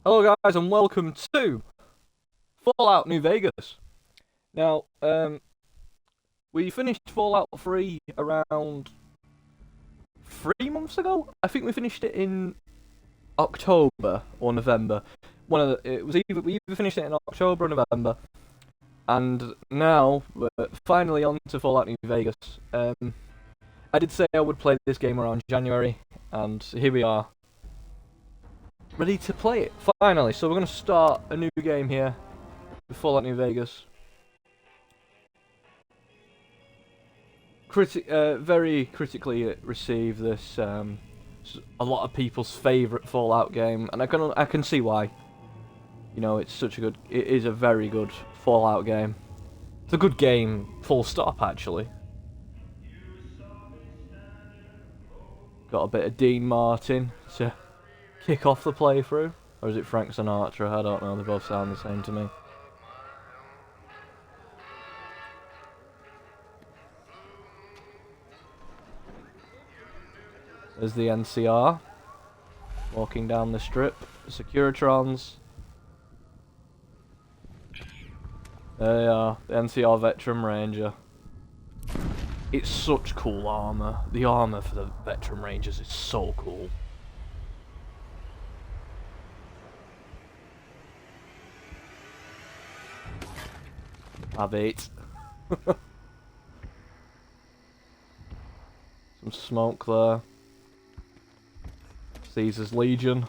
Hello guys and welcome to Fallout New Vegas. Now, we finished Fallout 3 around 3 months ago. I think we finished it in October or November. We either finished it in October or November. And now we're finally on to Fallout New Vegas. I did say I would play this game around January, and here we are. Ready to play it, finally. So we're going to start a new game here with Fallout New Vegas. Very critically received this. A lot of people's favourite Fallout game, and I can see why. You know, it is a very good Fallout game. It's a good game, full stop, actually. Got a bit of Dean Martin to kick off the playthrough. Or is it Frank Sinatra? I don't know, they both sound the same to me. There's the NCR. Walking down the strip. Securitrons. There they are, the NCR Veteran Ranger. It's such cool armour. The armour for the Veteran Rangers is so cool. Have it. Some smoke there. Caesar's Legion.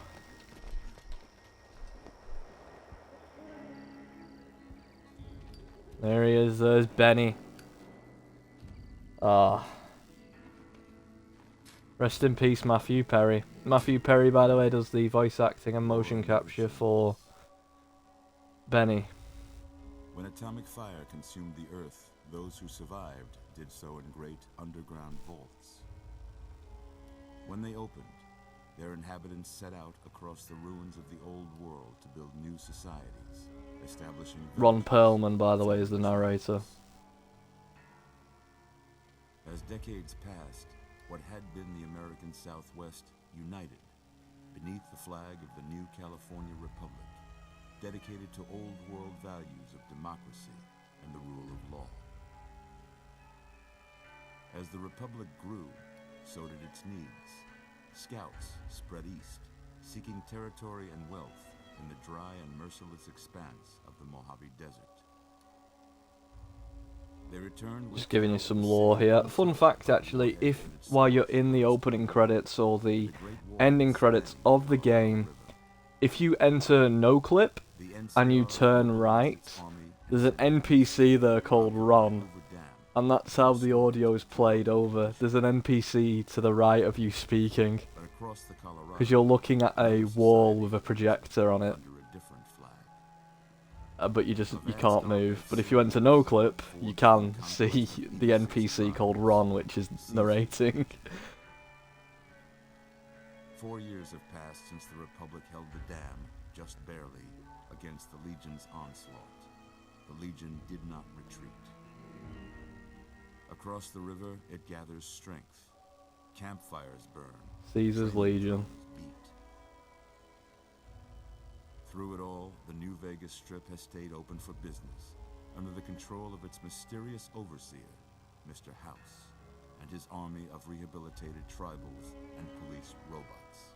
There he is, there's Benny. Rest in peace, Matthew Perry. Matthew Perry, by the way, does the voice acting and motion capture for Benny. When atomic fire consumed the Earth, those who survived did so in great underground vaults. When they opened, their inhabitants set out across the ruins of the old world to build new societies, establishing... Ron Perlman, by the way, is the narrator. As decades passed, what had been the American Southwest united beneath the flag of the new California Republic, dedicated to old world values of democracy and the rule of law. As the Republic grew, so did its needs. Scouts spread east, seeking territory and wealth in the dry and merciless expanse of the Mojave Desert. They returned with... Just giving you some lore here. Fun fact, actually, if while you're in the opening credits or the ending credits of the game, if you enter no clip and you turn right, there's an NPC there called Ron, and that's how the audio is played over. There's an NPC to the right of you speaking, because you're looking at a wall with a projector on it. But you can't move. But if you enter no clip, you can see the NPC called Ron, which is narrating. 4 years have passed since the Republic held the dam, just barely, against the Legion's onslaught. The Legion did not retreat. Across the river, it gathers strength. Campfires burn. Caesar's Legion. Beat. Through it all, the New Vegas Strip has stayed open for business, under the control of its mysterious overseer, Mr. House, and his army of rehabilitated tribals and police robots.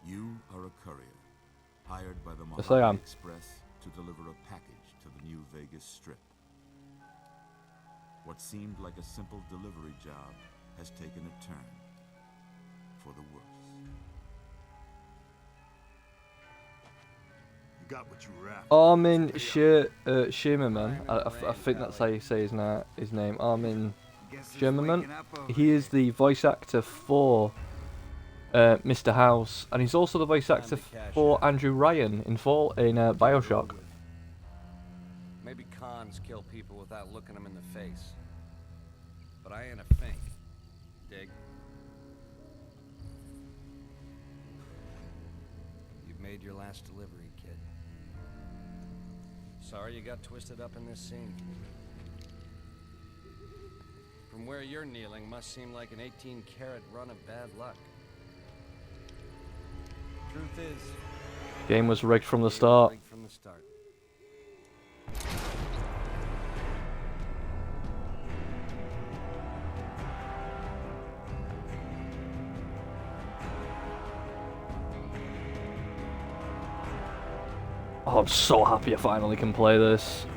You are a courier, hired by the Mojave Express to deliver a package to the New Vegas Strip. What seemed like a simple delivery job has taken a turn for the worse. You got what you were after. Armin Shimmerman, I think that's how you say his name. Armin Shimmerman. He is the voice actor for Mr. House, and he's also the voice actor for Andrew Ryan in Bioshock. Maybe cons kill people without looking them in the face. But I ain't a fink. Dig? You've made your last delivery, kid. Sorry you got twisted up in this scene. From where you're kneeling must seem like an 18-carat run of bad luck. Truth is, Game was rigged from the it was start. rigged from the start. Oh, I'm so happy I finally can play this.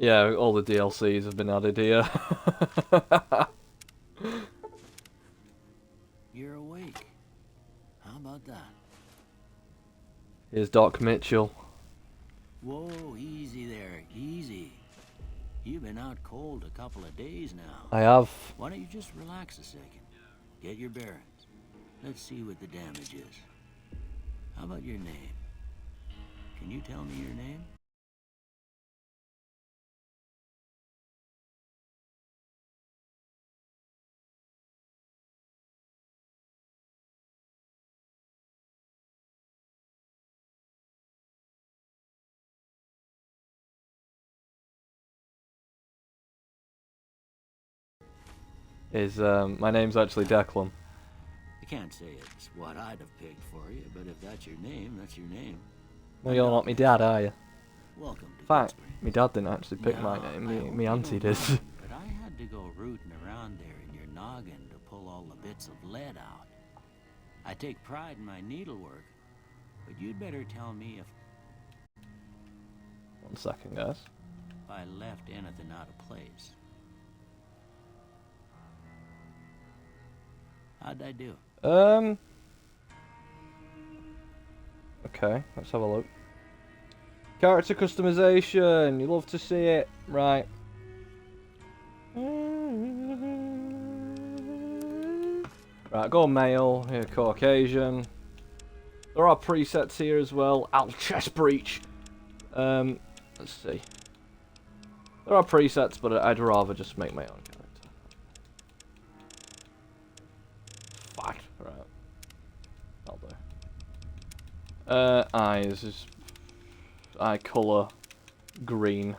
Yeah, all the DLCs have been added here. You're awake. How about that? Here's Doc Mitchell. Whoa, easy there, easy. You've been out cold a couple of days now. I have. Why don't you just relax a second? Get your bearings. Let's see what the damage is. How about your name? Can you tell me your name? My name's actually Declan. I can't say it's what I'd have picked for you, but if that's your name, that's your name. Well, you're not my dad, are you? Welcome to In fact, Goodsbury. my dad didn't actually pick my Now, name. I hope Me you auntie don't did. mind, but I had to go rooting around there in your noggin to pull all the bits of lead out. I take pride in my needlework, but you'd better tell me if 1 second, guys. I left anything out of place. How'd I do? Okay, let's have a look. Character customization. You love to see it, right? Right, go male. Here, Caucasian. There are presets here as well. Ow, chest breach. Let's see. There are presets, but I'd rather just make my own character. Fuck. Right. I'll do. Eyes is eye color green.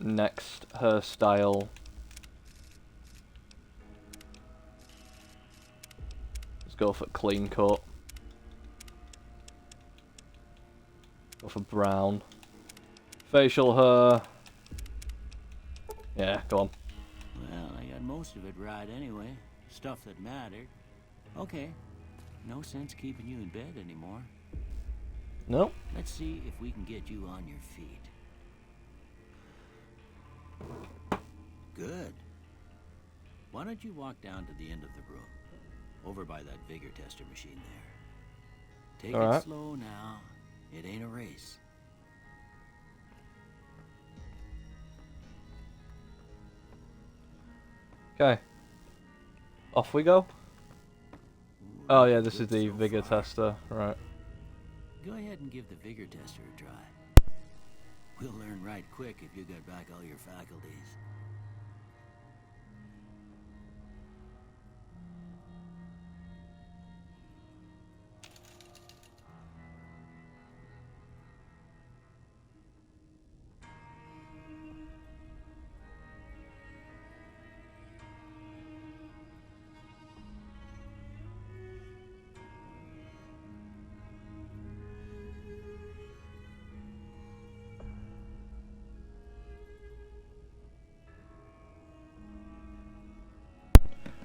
Next hairstyle. Let's go for clean cut. Go for brown. Facial hair. Yeah, go on. Well, I got most of it right anyway. Stuff that mattered. Okay. No sense keeping you in bed anymore. No. Let's see if we can get you on your feet. Good. Why don't you walk down to the end of the room? Over by that vigor tester machine there. Take All it right. slow now. It ain't a race. Okay. Off we go. Oh yeah, this Good is the so vigor far. tester, right. Go ahead and give the vigor tester a try. We'll learn right quick if you got back all your faculties.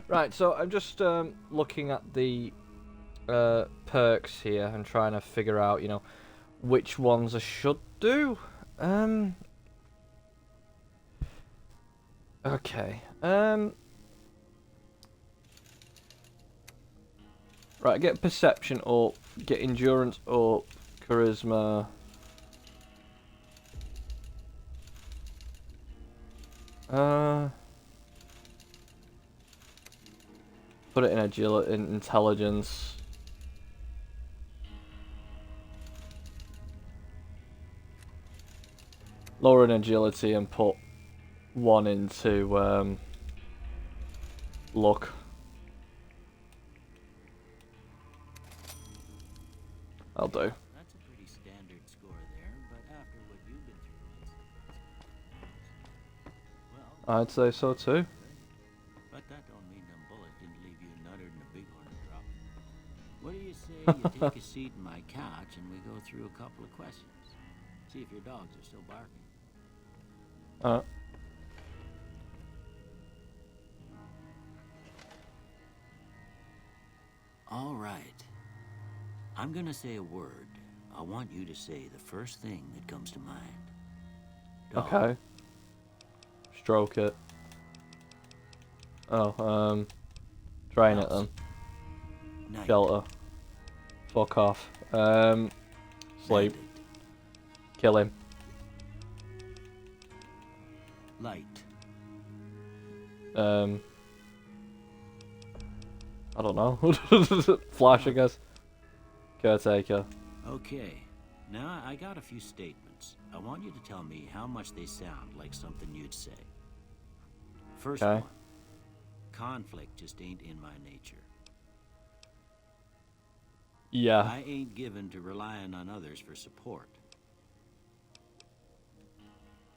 Right, so I'm just looking at the perks here and trying to figure out, you know, which ones I should do. Okay. Right, get perception up, get endurance up, charisma. Put it in agility, in intelligence. Lower in agility and put one into luck. I'll do. That's a pretty standard I'd say so too. But that don't mean them bullets didn't leave you nuttered and a big one to drop. What do you say you take a seat in my couch and we go through a couple of questions? See if your dogs are still barking. All right. I'm gonna say a word. I want you to say the first thing that comes to mind. Dog. Okay. Stroke it. Oh, train it then. Night. Shelter. Fuck off. Sleep. Bandit. Kill him. Light. I don't know. Flash, I guess. Caretaker. Okay. Now I got a few statements. I want you to tell me how much they sound like something you'd say. First Okay. one. Conflict just ain't in my nature. Yeah. I ain't given to relying on others for support.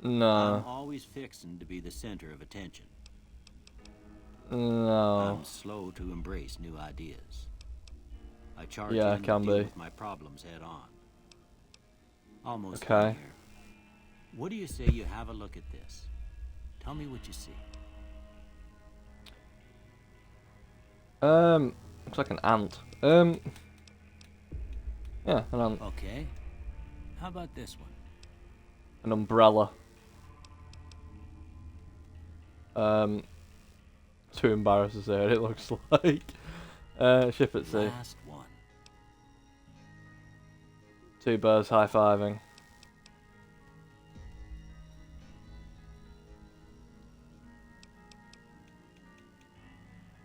I'm No. always fixin' to be the center of attention. No. I'm slow to embrace new ideas. I charge Yeah, in to can deal be. with my problems head on. Almost Okay. done here. What do you say you have a look at this? Tell me what you see. Looks like an ant. Yeah, an ant. Okay. How about this one? An umbrella. Too embarrassed to say what it looks like. Ship at sea. Last one. Two birds high-fiving.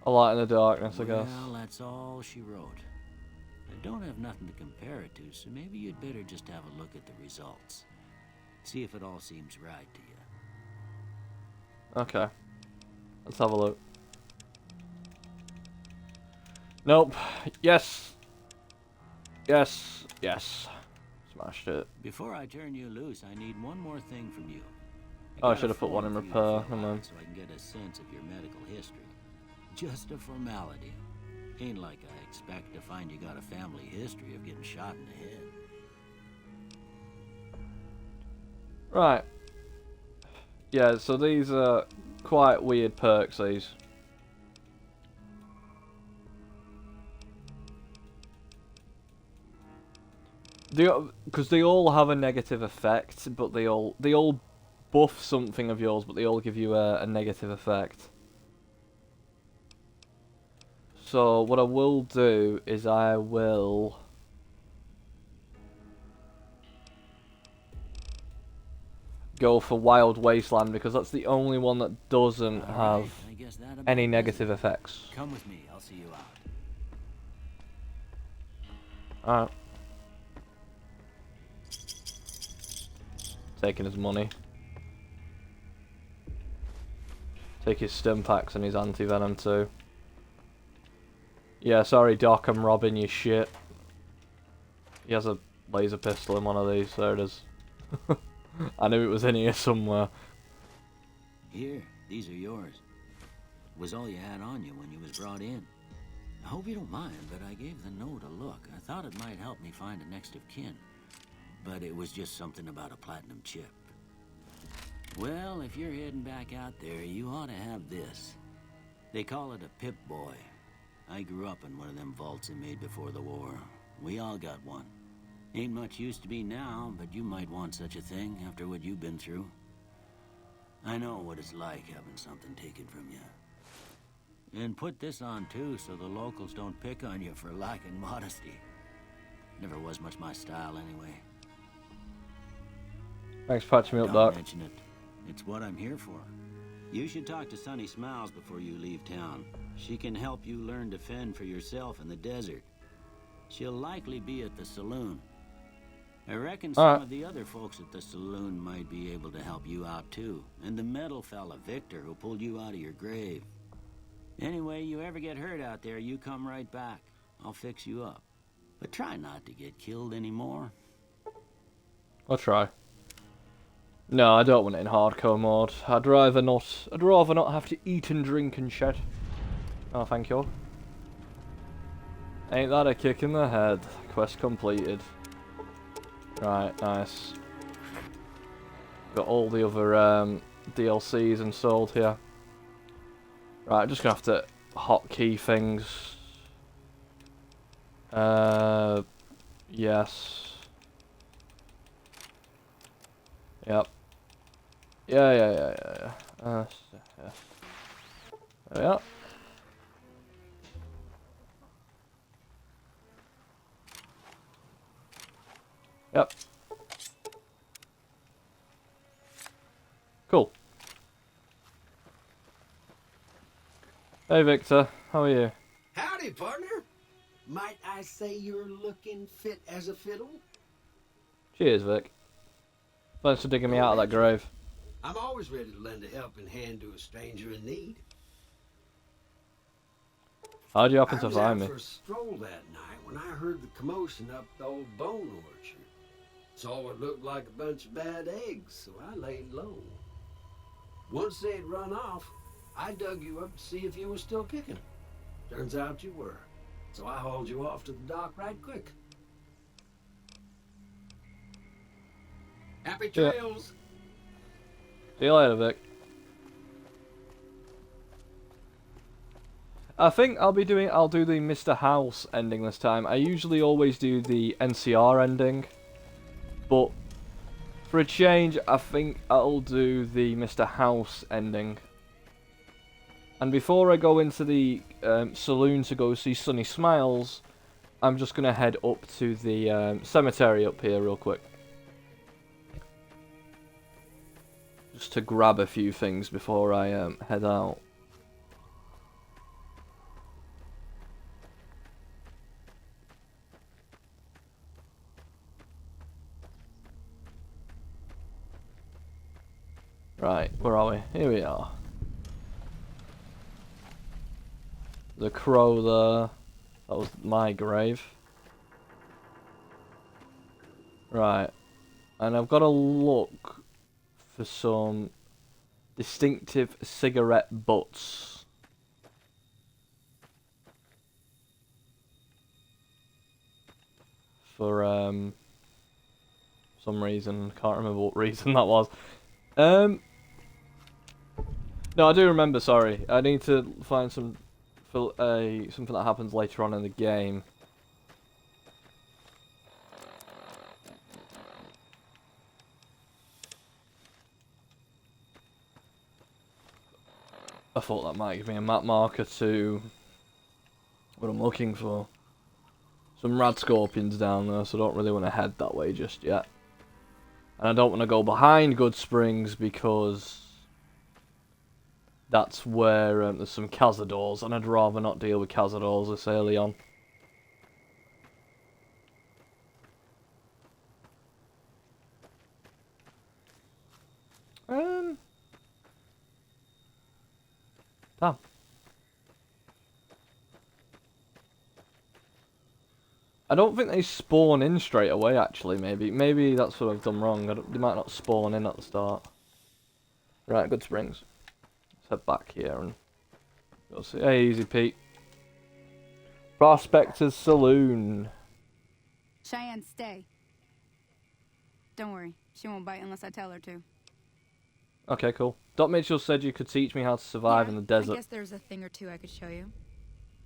A light in the darkness, I guess. Well, that's all she wrote. I don't have nothing to compare it to, so maybe you'd better just have a look at the results. See if it all seems right to you. Okay. Let's have a look. Nope. Yes. Yes. Yes. Smashed it. Before I turn you loose, I need one more thing from you. Oh, I got should a have put one in form for you repair. to fill Never out mind. so I can get a sense of your medical history. Just a formality. Ain't like I expect to find you got a family history of getting shot in the head. Right. Yeah, so these are quite weird perks, these. Because they all have a negative effect, but they all buff something of yours, but they all give you a negative effect. So what I will do is I will go for Wild Wasteland because that's the only one that doesn't All have right, I guess that about any does negative it. effects. Come with me, I'll see you out. Alright. Taking his money. Take his stim packs and his anti-venom too. Yeah, sorry Doc, I'm robbing your shit. He has a laser pistol in one of these, there it is. I knew it was in here somewhere. Here, these are yours. Was all you had on you when you was brought in. I hope you don't mind, but I gave the note a look. I thought it might help me find a next of kin. But it was just something about a platinum chip. Well, if you're heading back out there, you ought to have this. They call it a Pip-Boy. I grew up in one of them vaults they made before the war. We all got one. Ain't much use to be now, but you might want such a thing after what you've been through. I know what it's like having something taken from you. And put this on too, so the locals don't pick on you for lacking modesty. Never was much my style anyway. Thanks for patching me up, Don't Doc. mention it. It's what I'm here for. You should talk to Sunny Smiles before you leave town. She can help you learn to fend for yourself in the desert. She'll likely be at the saloon. I reckon some of the other folks at the saloon might be able to help you out too. And the metal fella, Victor, who pulled you out of your grave. Anyway, you ever get hurt out there, you come right back. I'll fix you up. But try not to get killed anymore. I'll try. No, I don't want it in hardcore mode. I'd rather not. I'd rather not have to eat and drink and shit. Oh, thank you. Ain't that a kick in the head? Quest completed. Right, nice. Got all the other DLCs installed here. Right, I'm just gonna have to hotkey things. Yes. Yep. Yeah. Yes. There we are. Yep. Cool. Hey Victor, how are you? Howdy, partner. Might I say you're looking fit as a fiddle? Cheers, Vic. Thanks for digging me out of that grave. I'm always ready to lend a helping hand to a stranger in need. How'd you happen I to was find out me? for a stroll that night when I heard the commotion up the old bone orchard. Saw what looked like a bunch of bad eggs, so I laid low. Once they'd run off, I dug you up to see if you were still kicking. Turns out you were, so I hauled you off to the dock right quick. Happy Yeah. trails! See you later, Vic. I think I'll do the Mr. House ending this time. I usually always do the NCR ending, but for a change, I think I'll do the Mr. House ending. And before I go into the saloon to go see Sunny Smiles, I'm just gonna head up to the cemetery up here real quick. Just to grab a few things before I head out. Right, where are we? Here we are. The crow there. That was my grave. Right. And I've got to look for some distinctive cigarette butts. For some reason. Can't remember what reason that was. No, I do remember, sorry. I need to find something that happens later on in the game. I thought that might give me a map marker to what I'm looking for. Some rad scorpions down there, so I don't really want to head that way just yet. And I don't want to go behind Good Springs because that's where there's some cazadors, and I'd rather not deal with cazadors this early on. Damn. I don't think they spawn in straight away, actually, maybe that's what I've done wrong. They might not spawn in at the start. Right, Good Springs. Let's head back here and go see. Hey, easy Pete. Prospector's Saloon. Cheyenne, stay. Don't worry, she won't bite unless I tell her to. Okay, cool. Doc Mitchell said you could teach me how to survive in the desert. I guess there's a thing or two I could show you.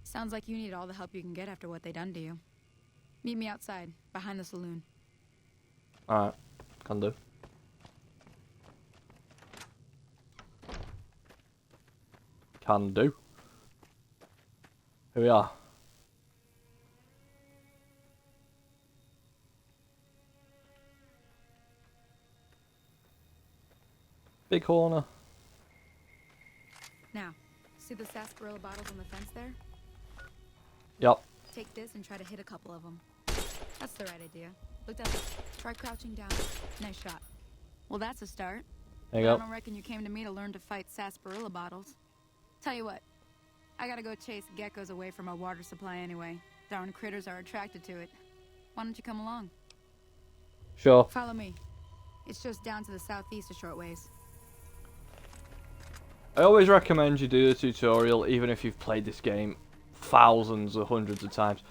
Sounds like you need all the help you can get after what they done to you. Meet me outside, behind the saloon. Alright, can do. Can do. Here we are. Big corner. Now, see the sarsaparilla bottles on the fence there? Yep. Take this and try to hit a couple of them. That's the right idea. Look down. Try crouching down. Nice shot. Well, that's a start. There you I go. don't reckon you came to me to learn to fight sarsaparilla bottles. Tell you what, I gotta go chase geckos away from our water supply anyway. Darn critters are attracted to it. Why don't you come along? Sure. Follow me. It's just down to the southeast a short ways. I always recommend you do the tutorial, even if you've played this game thousands or hundreds of times.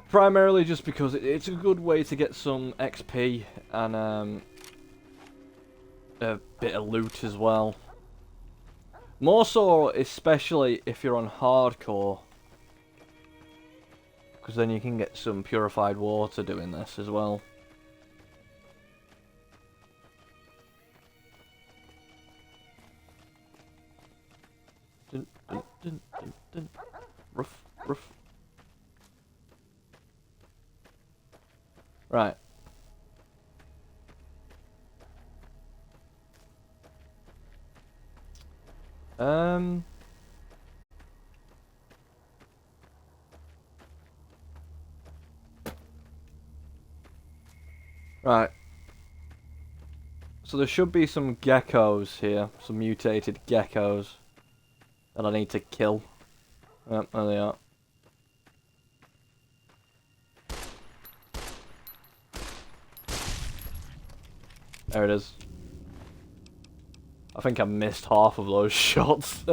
Primarily just because it's a good way to get some XP and a bit of loot as well. More so, especially if you're on hardcore, because then you can get some purified water doing this as well. Dun, dun, dun, dun, dun. Ruff, ruff. Right. Right. So there should be some geckos here, some mutated geckos that I need to kill. Yep, there they are. There it is. I think I missed half of those shots.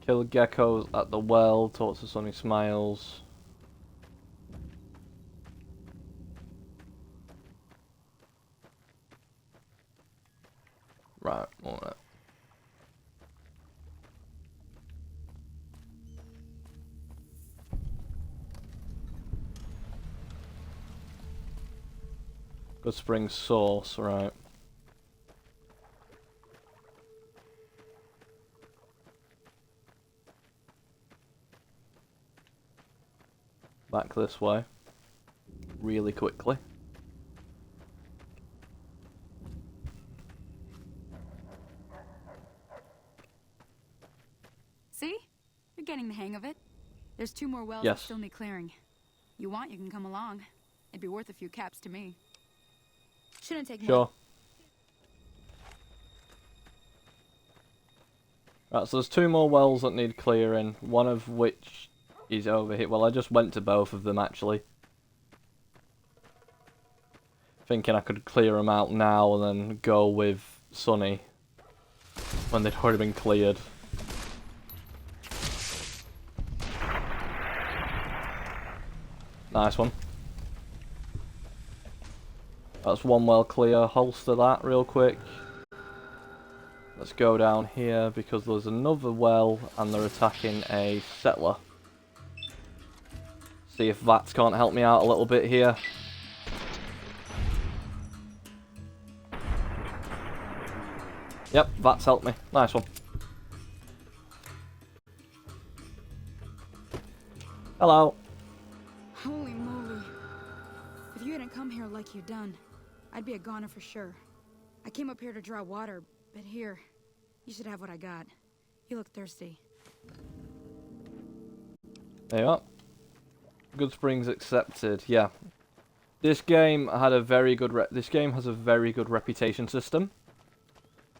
Kill geckos at the well, talk to Sonny Smiles. Right, alright. Good spring sauce, right. Back this way. Really quickly. See? You're getting the hang of it. There's 2 more wells Yes. that still need clearing. You want, you can come along. It'd be worth a few caps to me. Shouldn't take more. Sure. Right, so there's 2 more wells that need clearing, one of which is over here. Well, I just went to both of them, actually. Thinking I could clear them out now and then go with Sonny when they'd already been cleared. Nice one. That's 1 well clear. Holster that real quick. Let's go down here because there's another well and they're attacking a settler. See if VATS can't help me out a little bit here. Yep, VATS helped me. Nice one. Hello. Holy moly. If you hadn't come here like you've done, I'd be a goner for sure. I came up here to draw water, but here, you should have what I got. You look thirsty. There you are. Good springs accepted. Yeah. This game had a very good this game has a very good reputation system.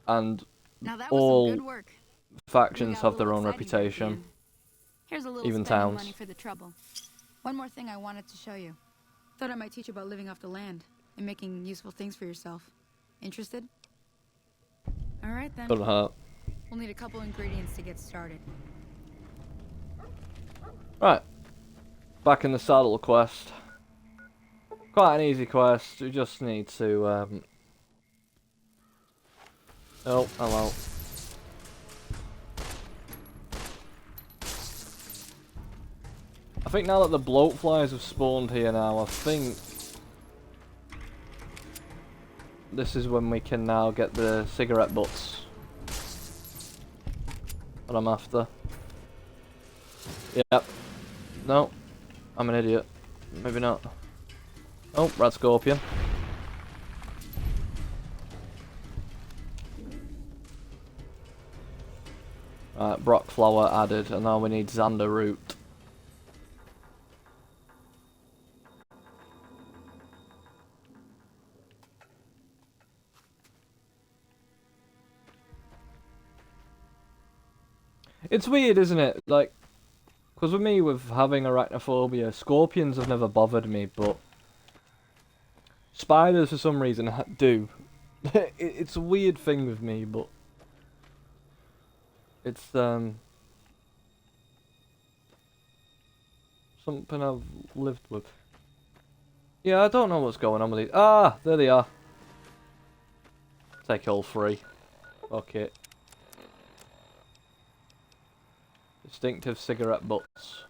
And Now that was all some good work. factions We got a have their little own exciting there at the reputation. end. Here's a little Even spending towns. money for the trouble. One more thing I wanted to show you. Thought I might teach you about living off the land and making useful things for yourself. Interested? All right then. Couldn't hurt. We'll need a couple ingredients to get started. Right. Back in the saddle quest. Quite an easy quest. We just need to oh, hello. I think now that the bloatflies have spawned here now, I think this is when we can now get the cigarette butts that I'm after. Yep. No. I'm an idiot. Maybe not. Oh, red scorpion. Right, Brock flower added, and now we need Xander root. It's weird, isn't it? Like, because with me, with having arachnophobia, scorpions have never bothered me, but spiders, for some reason, do. It's a weird thing with me, but it's something I've lived with. Yeah, I don't know what's going on with these. Ah, there they are. Take all three. Okay. Distinctive cigarette butts.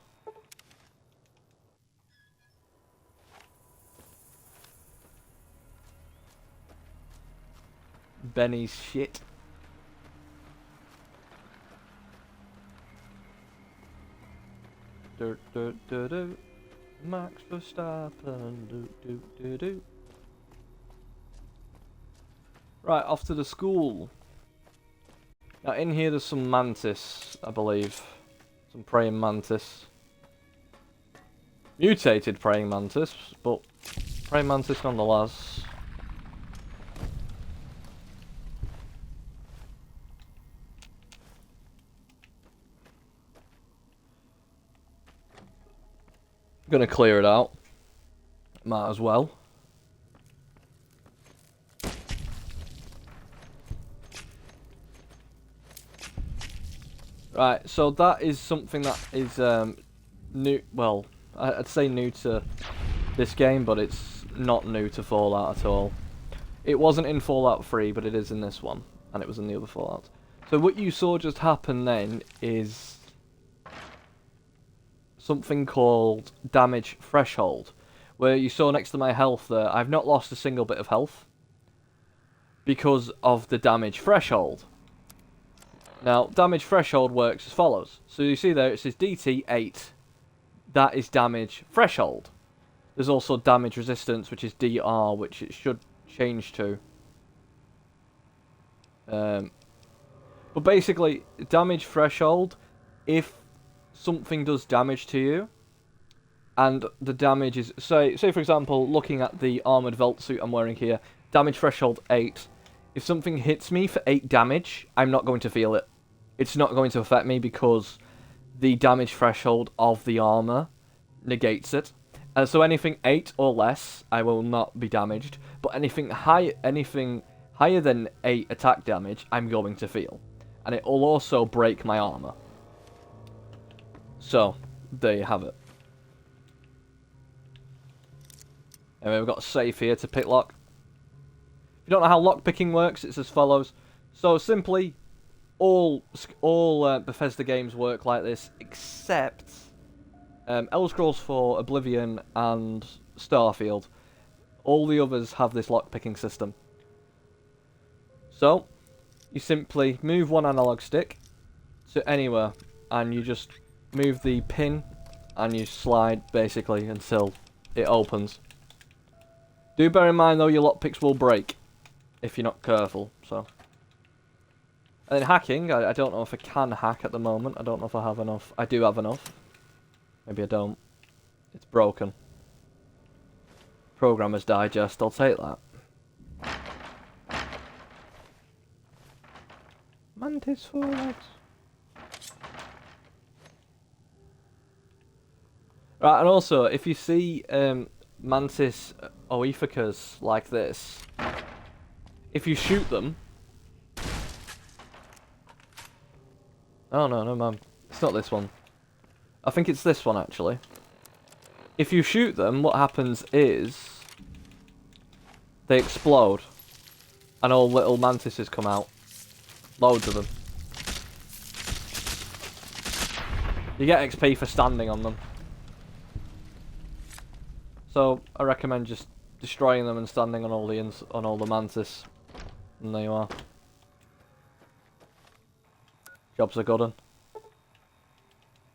Benny's shit. Do do do do. Max Verstappen. Do do do do. Right, off to the school. Now in here there's some mantis, I believe. Some praying mantis. Mutated praying mantis, but praying mantis nonetheless. Gonna clear it out. Might as well. Right, so that is something that is new. Well, I'd say new to this game, but it's not new to Fallout at all. It wasn't in Fallout 3, but it is in this one, and it was in the other Fallout. So what you saw just happen then is something called damage threshold, where you saw next to my health there, I've not lost a single bit of health because of the damage threshold. Now, damage threshold works as follows. So you see there, it says DT 8. That is damage threshold. There's also damage resistance, which is DR, which it should change to. But basically, damage threshold, if something does damage to you, and the damage is, say for example, looking at the armoured vault suit I'm wearing here, damage threshold 8. If something hits me for 8 damage, I'm not going to feel it. It's not going to affect me because the damage threshold of the armour negates it. So anything 8 or less, I will not be damaged. But anything higher than 8 attack damage, I'm going to feel. And it will also break my armour. So, there you have it. Anyway, we've got a safe here to pick lock. If you don't know how lockpicking works, it's as follows. So simply, all Bethesda games work like this, except Elder Scrolls 4, Oblivion, and Starfield. All the others have this lockpicking system. So, you simply move one analog stick to anywhere, and you just move the pin, and you slide, basically, until it opens. Do bear in mind, though, your lockpicks will break if you're not careful, so. And then hacking, I don't know if I can hack at the moment. I don't know if I have enough. I do have enough. Maybe I don't. It's broken. Programmer's Digest, I'll take that. Mantis 4 legs. Right, and also, if you see Mantis oephacus like this, if you shoot them... Oh no, no man, it's not this one. I think it's this one actually. If you shoot them, what happens is they explode and all little mantises come out. Loads of them. You get XP for standing on them. So I recommend just destroying them and standing on all the mantis. And there you are. Jobs are good.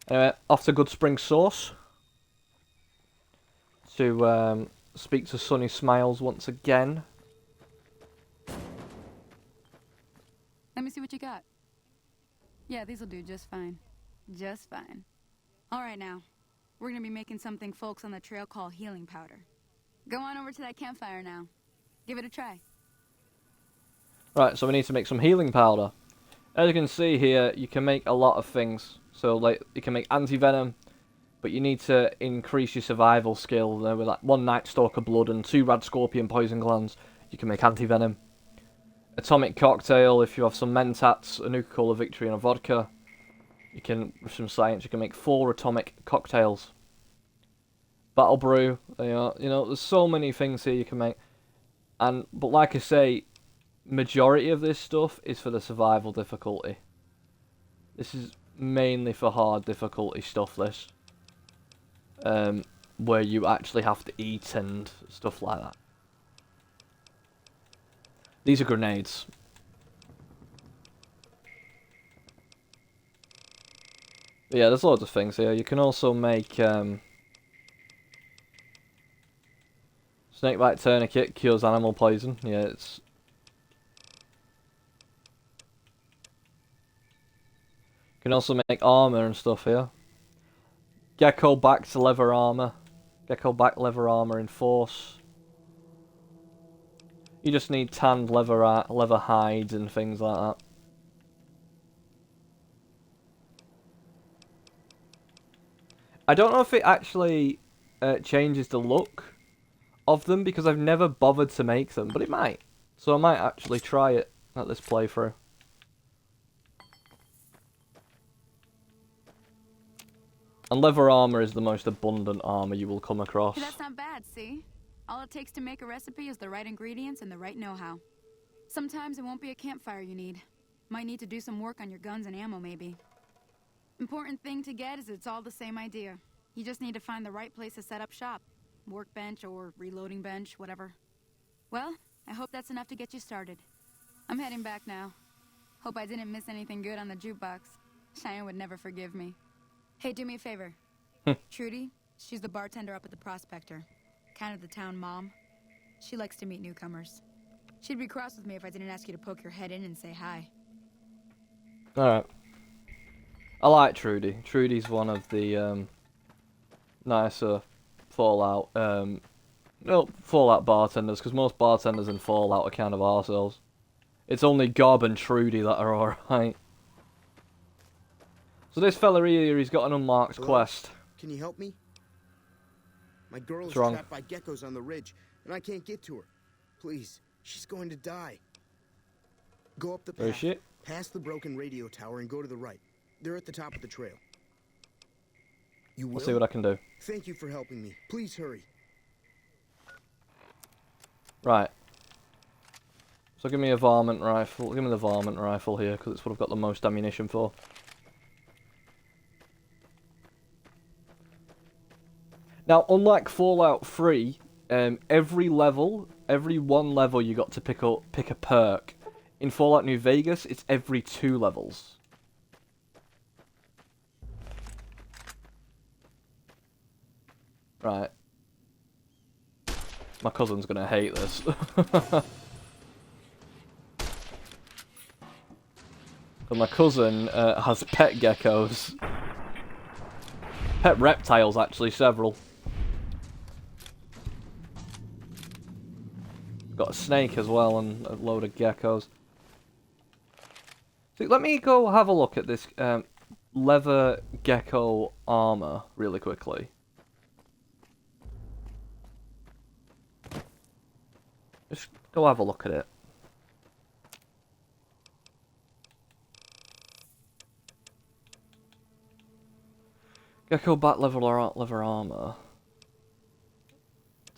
Anyway, off to Good Spring Source to speak to Sunny Smiles once again. Let me see what you got. Yeah, these'll do just fine. Just fine. Alright now. We're gonna be making something folks on the trail call healing powder. Go on over to that campfire now. Give it a try. Right, so we need to make some healing powder. As you can see here, you can make a lot of things. So, like, you can make anti-venom, but you need to increase your survival skill. With like 1 Night Stalker blood and 2 Rad Scorpion poison glands, you can make anti-venom. Atomic cocktail, if you have some mentats, a Nuka-Cola Victory and a vodka, you can, with some science, you can make 4 atomic cocktails. Battle brew, you know, there's so many things here you can make. But like I say, majority of this stuff is for the survival difficulty. This is mainly for hard difficulty stuff, this. Where you actually have to eat and stuff like that. These are grenades. But yeah, there's loads of things here. You can also make snakebite tourniquet, cures animal poison. Yeah, it's... You can also make armor and stuff here. Gecko back to leather armor. Gecko back leather armor in force. You just need tanned leather hides and things like that. I don't know if it actually changes the look of them, because I've never bothered to make them, but it might. So I might actually try it at this playthrough. And leather armor is the most abundant armor you will come across. That's not bad, see? All it takes to make a recipe is the right ingredients and the right know-how. Sometimes it won't be a campfire you need. Might need to do some work on your guns and ammo, maybe. Important thing to get is it's all the same idea. You just need to find the right place to set up shop. Workbench or reloading bench, whatever. Well, I hope that's enough to get you started. I'm heading back now. Hope I didn't miss anything good on the jukebox. Cheyenne would never forgive me. Hey, do me a favor. Trudy, she's the bartender up at the Prospector. Kind of the town mom. She likes to meet newcomers. She'd be cross with me if I didn't ask you to poke your head in and say hi. Alright. I like Trudy. Trudy's one of the nicer Fallout Fallout bartenders, because most bartenders in Fallout are kind of arseholes. It's only Gob and Trudy that are alright. So this fella here, he's got an unmarked quest. Can you help me? My girl is wrong? trapped by geckos on the ridge, and I can't get to her. Please, she's going to die. Go up the Oh path, shit. past the broken radio tower, and go to the right. They're at the top of the trail. You will? I'll see what I can do. Thank you for helping me. Please hurry. Right. So give me a varmint rifle. Give me the varmint rifle here, because it's what I've got the most ammunition for. Now, unlike Fallout 3, every one level you got to pick a perk. In Fallout New Vegas, it's every 2 levels. Right. My cousin's gonna hate this. But my cousin has pet geckos. Pet reptiles, actually, several. Got a snake as well and a load of geckos. So let me go have a look at this leather gecko armor really quickly. Just go have a look at it. Gecko bat leather armor.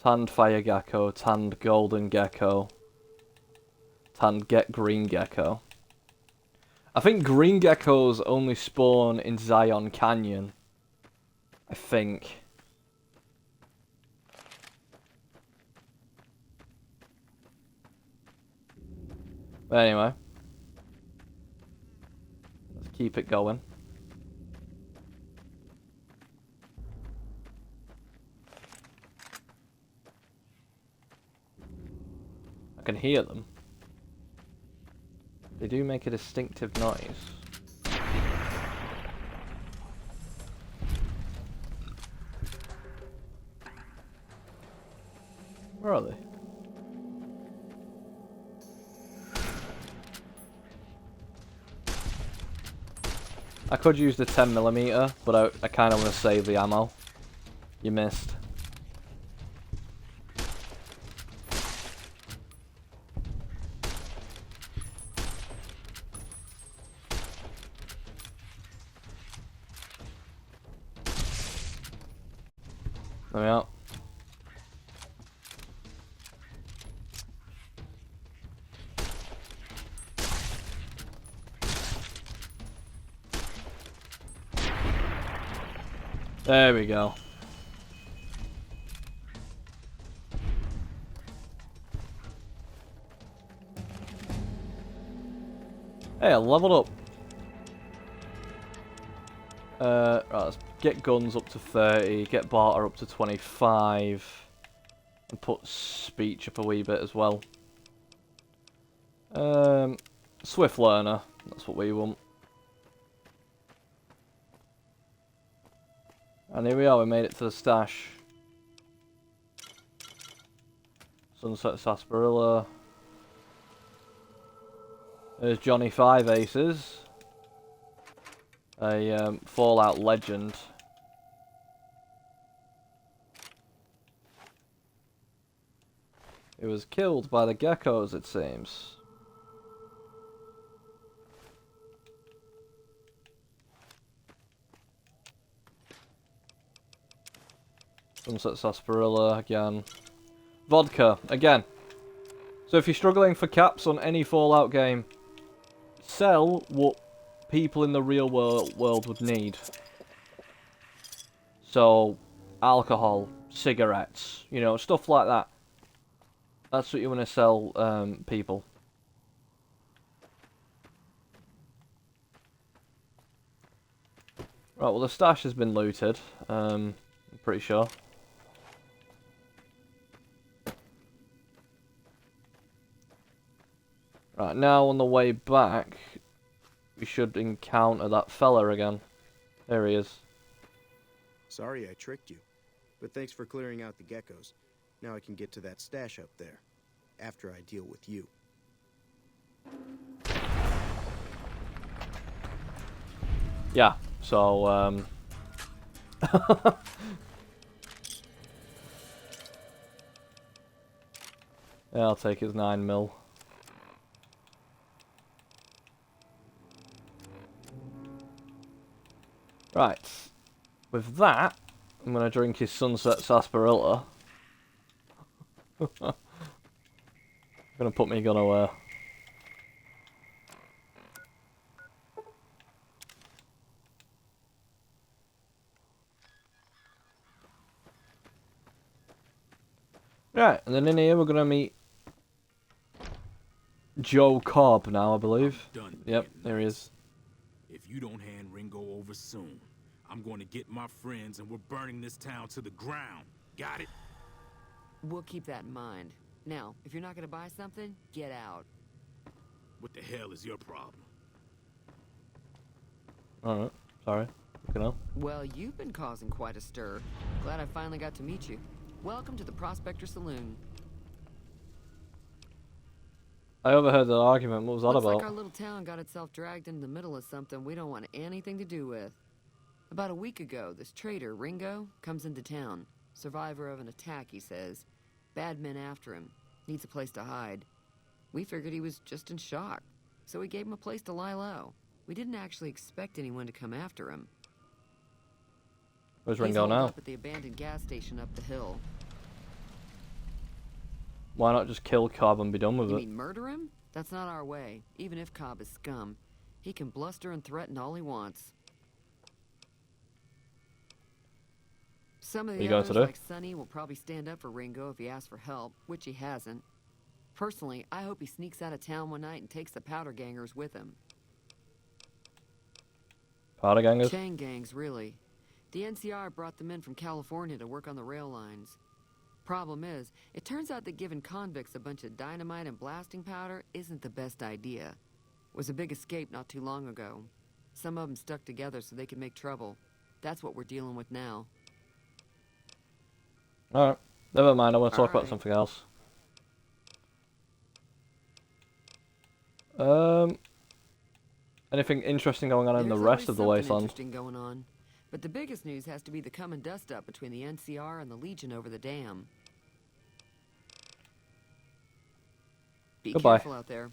Tanned fire gecko, tanned golden gecko, tanned green gecko. I think green geckos only spawn in Zion Canyon. I think. But anyway. Let's keep it going. I can hear them. They do make a distinctive noise. Where are they? I could use the 10mm, but I kind of want to save the ammo. You missed. There we are. There we go. Hey, I leveled up. Right, let's get guns up to 30, get barter up to 25, and put speech up a wee bit as well. Swift learner, that's what we want. And here we are, we made it to the stash. Sunset Sarsaparilla. There's Johnny 5 Aces. A Fallout legend. He was killed by the geckos, it seems. Sunset Sarsaparilla again. Vodka again. So if you're struggling for caps on any Fallout game, sell what people in the real world would need. So, alcohol, cigarettes, you know, stuff like that. That's what you want to sell people. Right, well the stash has been looted, I'm pretty sure. Right, now on the way back, we should encounter that fella again. There he is. Sorry I tricked you, but thanks for clearing out the geckos. Now I can get to that stash up there, after I deal with you. Yeah, so, yeah, I'll take his 9mm. Right, with that, I'm going to drink his Sunset Sarsaparilla. I'm going to put my gun away. Right, and then in here we're going to meet Joe Cobb now, I believe. Yep, there he is. If you don't hand Ringo over soon, I'm going to get my friends and we're burning this town to the ground. Got it? We'll keep that in mind. Now, if you're not gonna buy something, get out. What the hell is your problem? Alright, sorry. You know. Well, you've been causing quite a stir. Glad I finally got to meet you. Welcome to the Prospector Saloon. I overheard that argument. What was that Looks about? like our little town got itself dragged into the middle of something we don't want anything to do with. About a week ago, this traitor, Ringo, comes into town. Survivor of an attack, he says. Bad men after him. Needs a place to hide. We figured he was just in shock, so we gave him a place to lie low. We didn't actually expect anyone to come after him. Where's He's Ringo holed now? up at the abandoned gas station up the hill. Why not just kill Cobb and be done with You it? mean murder him? That's not our way. Even if Cobb is scum, he can bluster and threaten all he wants. Some of What you the going others, to do? like Sonny, will probably stand up for Ringo if he asks for help, which he hasn't. Personally, I hope he sneaks out of town one night and takes the powder gangers with him. Powder gangers? Chain gangs, really. The NCR brought them in from California to work on the rail lines. Problem is, it turns out that giving convicts a bunch of dynamite and blasting powder isn't the best idea. It was a big escape not too long ago. Some of them stuck together so they could make trouble. That's what we're dealing with now. Alright, never mind, I want to talk about Alright. something else. Anything interesting going on in the There's rest of the always something wasteland? interesting going on. But the biggest news has to be the coming dust-up between the NCR and the Legion over the dam. Be Goodbye. careful out there.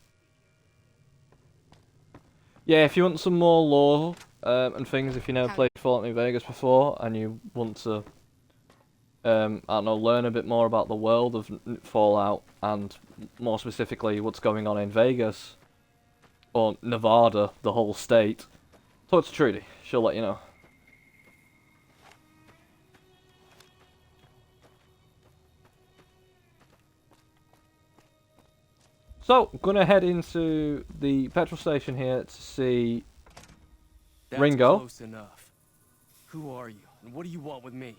Yeah, if you want some more lore and things, if you never played Fallout New Vegas before and you want to, I don't know, learn a bit more about the world of Fallout and more specifically what's going on in Vegas or Nevada, the whole state, talk to Trudy. She'll let you know. So, I'm gonna head into the petrol station here to see Ringo. Close enough. Who are you, and what do you want with me?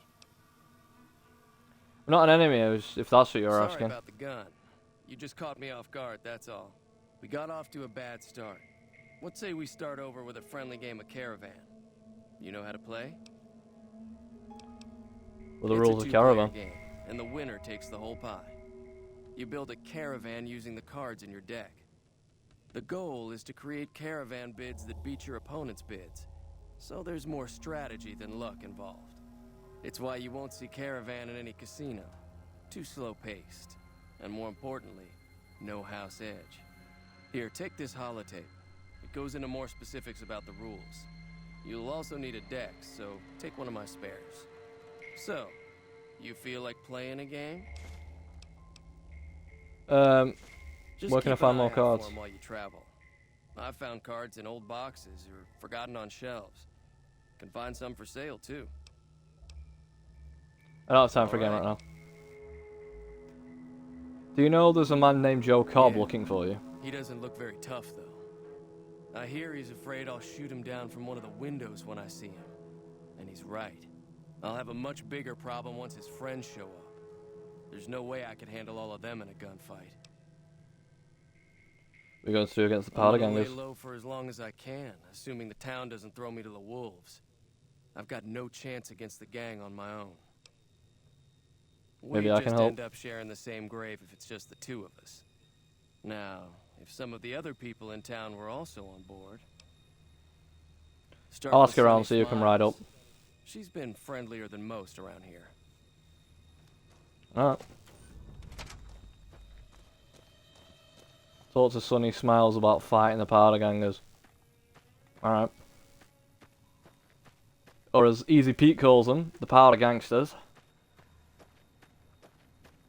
I'm not an enemy, if that's what you're Sorry asking. about the gun. You just caught me off guard, that's all. We got off to a bad start. Let's say we start over with a friendly game of Caravan. You know how to play? Well, the rules of Caravan. Game, and the winner takes the whole pie. You build a caravan using the cards in your deck. The goal is to create caravan bids that beat your opponent's bids. So there's more strategy than luck involved. It's why you won't see caravan in any casino. Too slow-paced. And more importantly, no house edge. Here, take this holotape. It goes into more specifics about the rules. You'll also need a deck, so take one of my spares. So, you feel like playing a game? Just where can I keep find an more eye out cards? for 'em while you travel. I've found cards in old boxes or forgotten on shelves. Can find some for sale too. I don't have time for a game right now. Do you know there's a man named Joe Cobb looking for you? He doesn't look very tough though. I hear he's afraid I'll shoot him down from one of the windows when I see him. And he's right. I'll have a much bigger problem once his friends show up. There's no way I could handle all of them in a gunfight. We're going to do against the powder I'm gonna lay gangers. low for as long as I can, assuming the town doesn't throw me to the wolves. I've got no chance against the gang on my own. Maybe We I just can help. end up sharing the same grave if it's just the two of us. Now, if some of the other people in town were also on board. Start I'll with ask her around, Sunny see who can ride up. Smiles. She's been friendlier than most around here. Alright. Talk to Sunny Smiles about fighting the powder gangers. Alright. Or as Easy Pete calls them, the powder gangsters.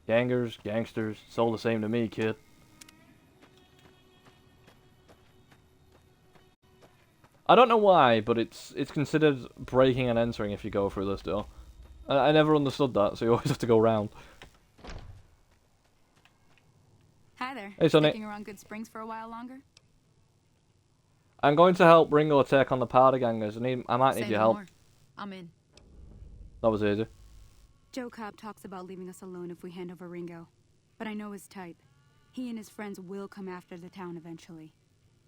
Gangers, gangsters, it's all the same to me, kid. I don't know why, but it's considered breaking and entering if you go through this door. I never understood that, so you always have to go round. Hi there. Hey, Sonny. Sticking around Good Springs for a while longer? I'm going to help Ringo take on the powder gangers. I might need Say your no help. more. I'm in. That was easy. Joe Cobb talks about leaving us alone if we hand over Ringo. But I know his type. He and his friends will come after the town eventually.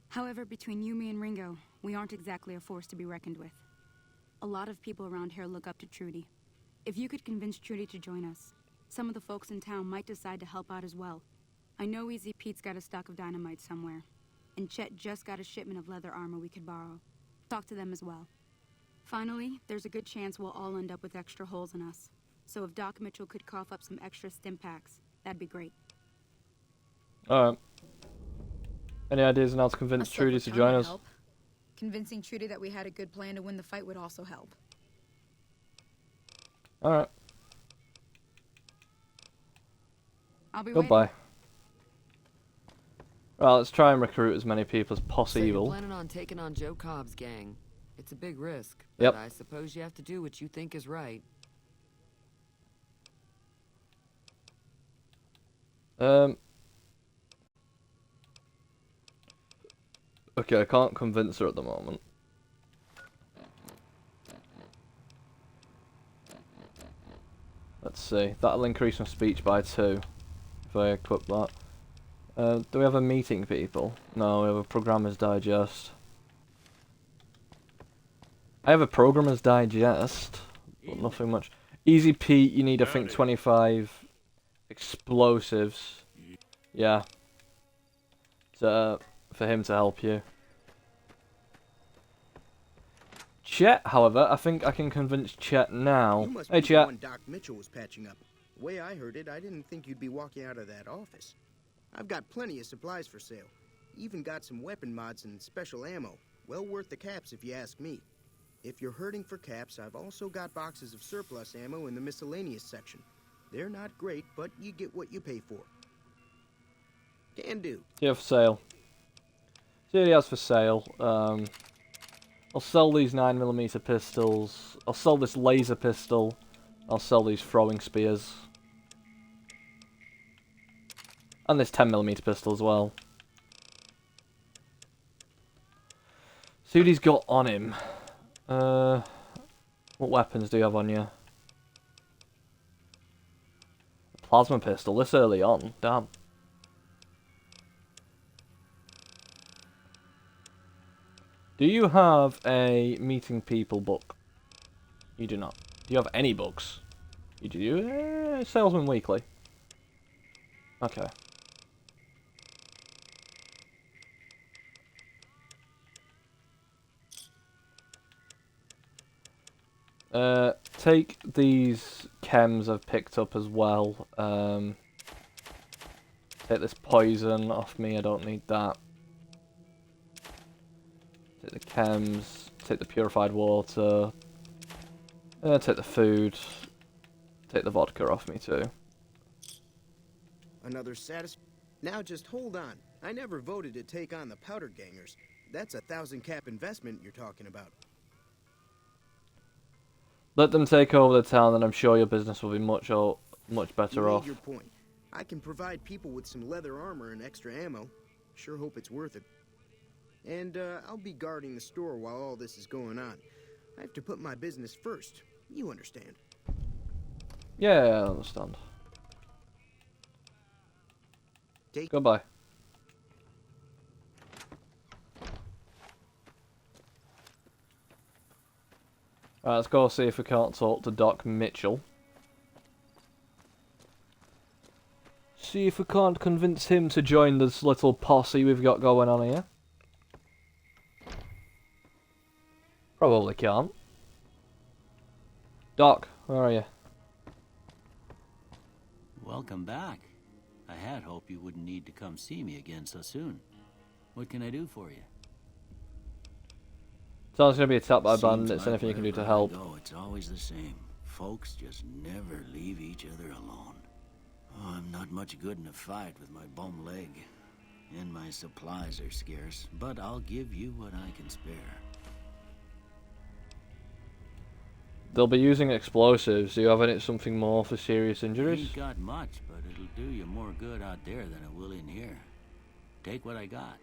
However, between you, me, and Ringo, we aren't exactly a force to be reckoned with. A lot of people around here look up to Trudy. If you could convince Trudy to join us, some of the folks in town might decide to help out as well. I know Easy Pete's got a stock of dynamite somewhere, and Chet just got a shipment of leather armor we could borrow. Talk to them as well. Finally, there's a good chance we'll all end up with extra holes in us. So if Doc Mitchell could cough up some extra stim packs, that'd be great. Alright. Any ideas on how to convince Trudy to join us? Convincing Trudy that we had a good plan to win the fight would also help. Alright. I'll be Goodbye. Well, let's try and recruit as many people as So you're possible. planning on taking on Joe Cobb's gang. It's a big risk, Yep. but I suppose you have to do what you think is right. Okay, I can't convince her at the moment. Let's see. That'll increase my speech by 2 if I equip that. Do we have a meeting, people? No, we have a Programmer's Digest. I have a Programmer's Digest, but nothing much. Easy Pete, you need, I think, 25 explosives. Yeah. For him to help you. Chet, however, I think I can convince Chet now. You must Hey, be the Chet. one Doc Mitchell was patching up. The way I heard it, I didn't think you'd be walking out of that office. I've got plenty of supplies for sale. Even got some weapon mods and special ammo. Well worth the caps if you ask me. If you're hurting for caps, I've also got boxes of surplus ammo in the miscellaneous section. They're not great, but you get what you pay for. Can do. Yeah, for sale. See what he has for sale. I'll sell these 9mm pistols. I'll sell this laser pistol. I'll sell these throwing spears. And this 10mm pistol as well. See what he's got on him. What weapons do you have on you? A plasma pistol this early on. Damn. Do you have a meeting people book? You do not. Do you have any books? You do. Salesman Weekly. Okay. Take these chems I've picked up as well. Take this poison off me, I don't need that. Take the chems, take the purified water, take the food, take the vodka off me too. Another Now just hold on. I never voted to take on the powder gangers. That's a 1,000 cap investment you're talking about. Let them take over the town, and I'm sure your business will be much better You made off. your point. I can provide people with some leather armor and extra ammo. Sure hope it's worth it. And I'll be guarding the store while all this is going on. I have to put my business first. You understand. Yeah, I understand. Goodbye. Right, let's go see if we can't talk to Doc Mitchell. See if we can't convince him to join this little posse we've got going on here. Probably can't. Doc, where are you? Welcome back. I had hoped you wouldn't need to come see me again so soon. What can I do for you? Someone's going to be attacked by Seems bandits. like Anything you can do to wherever I help? go, it's always the same. Folks just never leave each other alone. Oh, I'm not much good in a fight with my bum leg. And my supplies are scarce, but I'll give you what I can spare. They'll be using explosives. Do you have something more for serious injuries? Ain't got much, but it'll do you more good out there than it will in here. Take what I got.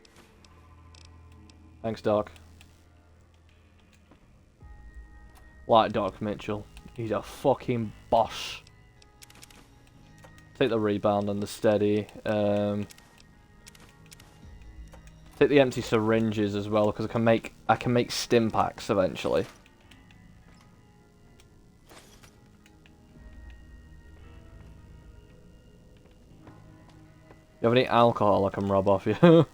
Thanks, Doc. Like Doc Mitchell. He's a fucking boss. Take the rebound and the steady. Take the empty syringes as well, because I can make stim packs eventually. You have any alcohol I can rub off you?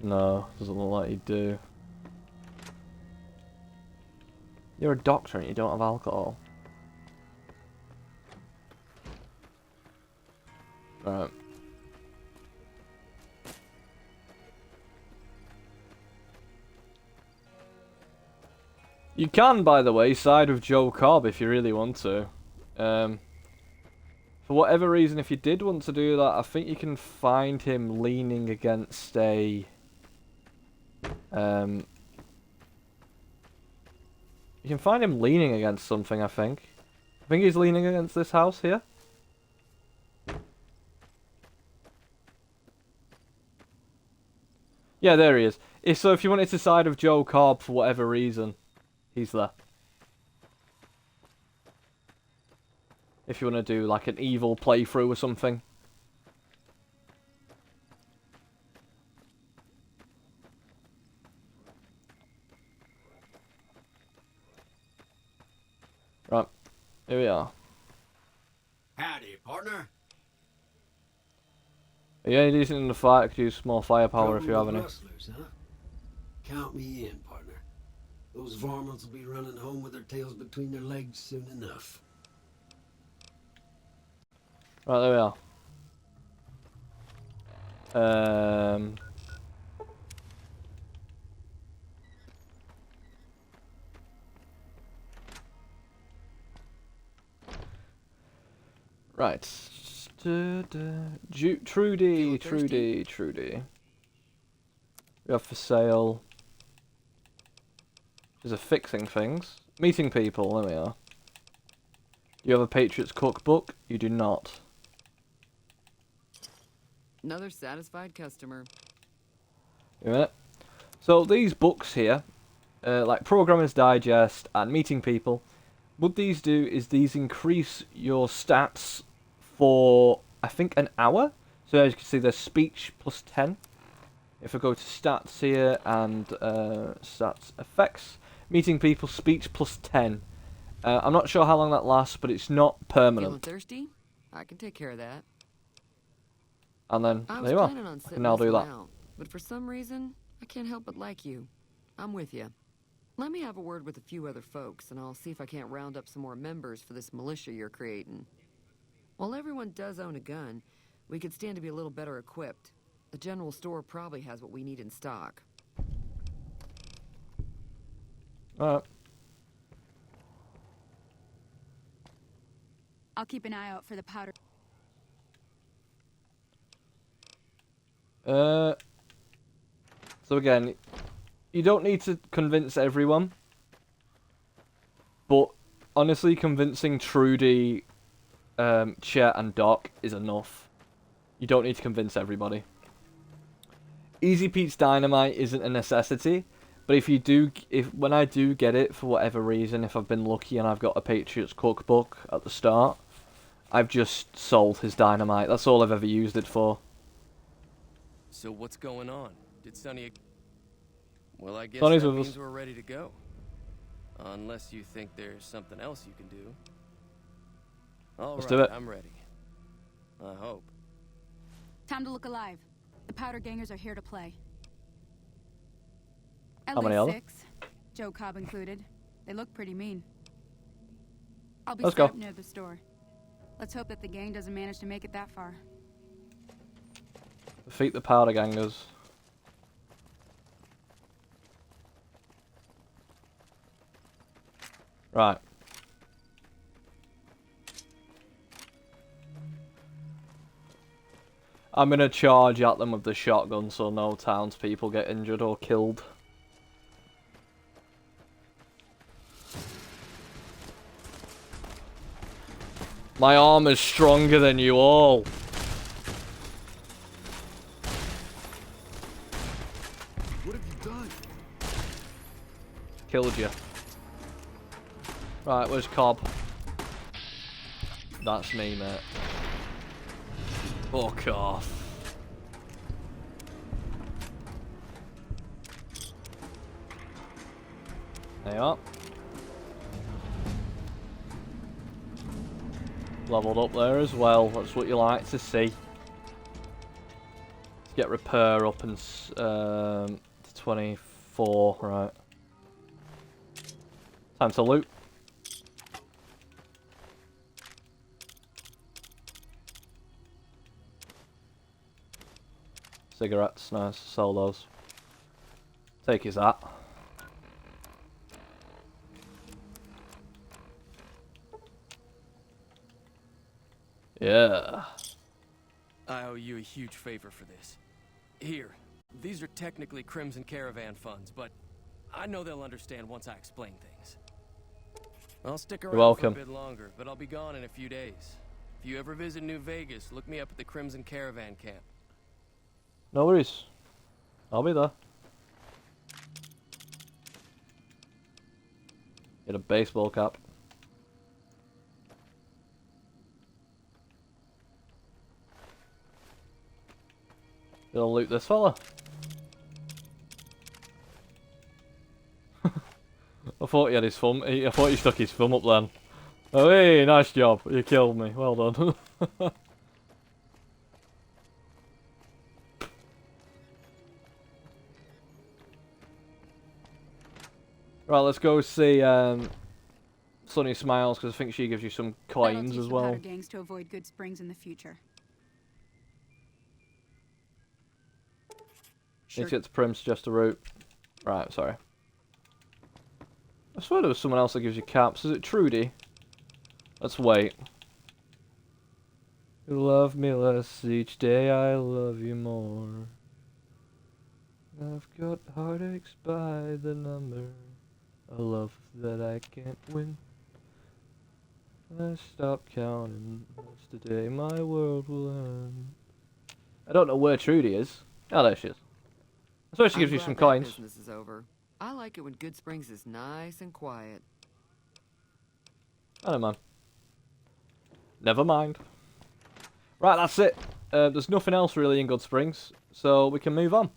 No, doesn't look like you do. You're a doctor and you don't have alcohol. Right. You can, by the way, side with Joe Cobb if you really want to. For whatever reason, if you did want to do that, I think you can find him leaning against a... You can find him leaning against something, I think. I think he's leaning against this house here. Yeah, there he is. So if you wanted to side of Joe Cobb for whatever reason, he's there. If you want to do like an evil playthrough or something. Right, here we are. Howdy, partner. Yeah, you're decent in the fight. Could use more firepower if you have any. Rustlers, huh? Count me in, partner. Those varmints will be running home with their tails between their legs soon enough. Right, there we are. Right. Trudy. We have for sale. These are fixing things. Meeting people, there we are. Do you have a Patriot's cookbook? You do not. Another satisfied customer. Wait a minute. So these books here, like Programmer's Digest and Meeting People, what these do is these increase your stats for, I think, an hour. So as you can see, there's speech plus 10. If I go to stats here and stats effects, Meeting People speech plus 10. I'm not sure how long that lasts, but it's not Feeling permanent. thirsty? I can take care of that. And then I there was you are. planning on I sitting can now this do one that. out, but for some reason, I can't help but like you. I'm with you. Let me have a word with a few other folks, and I'll see if I can't round up some more members for this militia you're creating. While everyone does own a gun, we could stand to be a little better equipped. The general store probably has what we need in stock. Alright. I'll keep an eye out for the powder. So again, you don't need to convince everyone, but honestly, convincing Trudy, Chet, and Doc is enough. You don't need to convince everybody. Easy Pete's Dynamite isn't a necessity, but when I do get it for whatever reason, if I've been lucky and I've got a Patriot's cookbook at the start, I've just sold his dynamite. That's all I've ever used it for. So what's going on? Did Sonny... Well, I guess Sonny's that with means us. we're ready to go. Unless you think there's something else you can do. Let's Alright, do it. I'm ready. I hope. Time to look alive. The powder gangers are here to play. At How many least are there? 6, Joe Cobb included. They look pretty mean. I'll be Let's go. stopped near the store. Let's hope that the gang doesn't manage to make it that far. Defeat the powder gangers. Right. I'm gonna charge at them with the shotgun so no townspeople get injured or killed. My armor's stronger than you all. What have you done? Killed you. Right, where's Cobb? That's me, mate. Fuck off. There you are. Leveled up there as well. That's what you like to see. Let's get repair up and to 24. Right. Time to loot. Cigarettes, nice. Sell those. Take his hat. Yeah. I owe you a huge favor for this. Here, these are technically Crimson Caravan funds, but I know they'll understand once I explain things. I'll stick around welcome. for a bit longer, but I'll be gone in a few days. If you ever visit New Vegas, look me up at the Crimson Caravan camp. No worries. I'll be there. Get a baseball cap. Gonna loot this fella. I thought he had his thumb. I thought he stuck his thumb up then. Oh, hey, nice job. You killed me. Well done. Right, let's go see Sunny Smiles, because I think she gives you some coins as well. Gangs to avoid Good Springs in the future. Need to get to Prim, suggest a route. Right, sorry. I swear there was someone else that gives you caps. Is it Trudy? Let's wait. You love me less each day, I love you more. I've got heartaches by the number. A love that I can't win. I stop counting. That's the day my world will end. I don't know where Trudy is. Oh, there she is. I suppose she gives you some coins. Business is over. I like it when Good Springs is nice and quiet. I don't mind. Never mind. Right, that's it. There's nothing else really in Good Springs, so we can move on.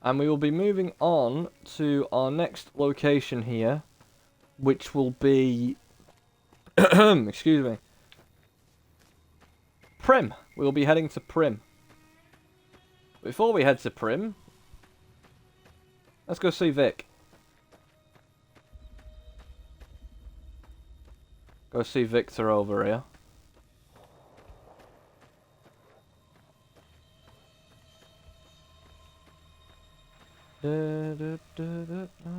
And we will be moving on to our next location here, which will be... excuse me. Prim. We will be heading to Prim. Before we head to Prim, let's go see Vic. Go see Victor over here.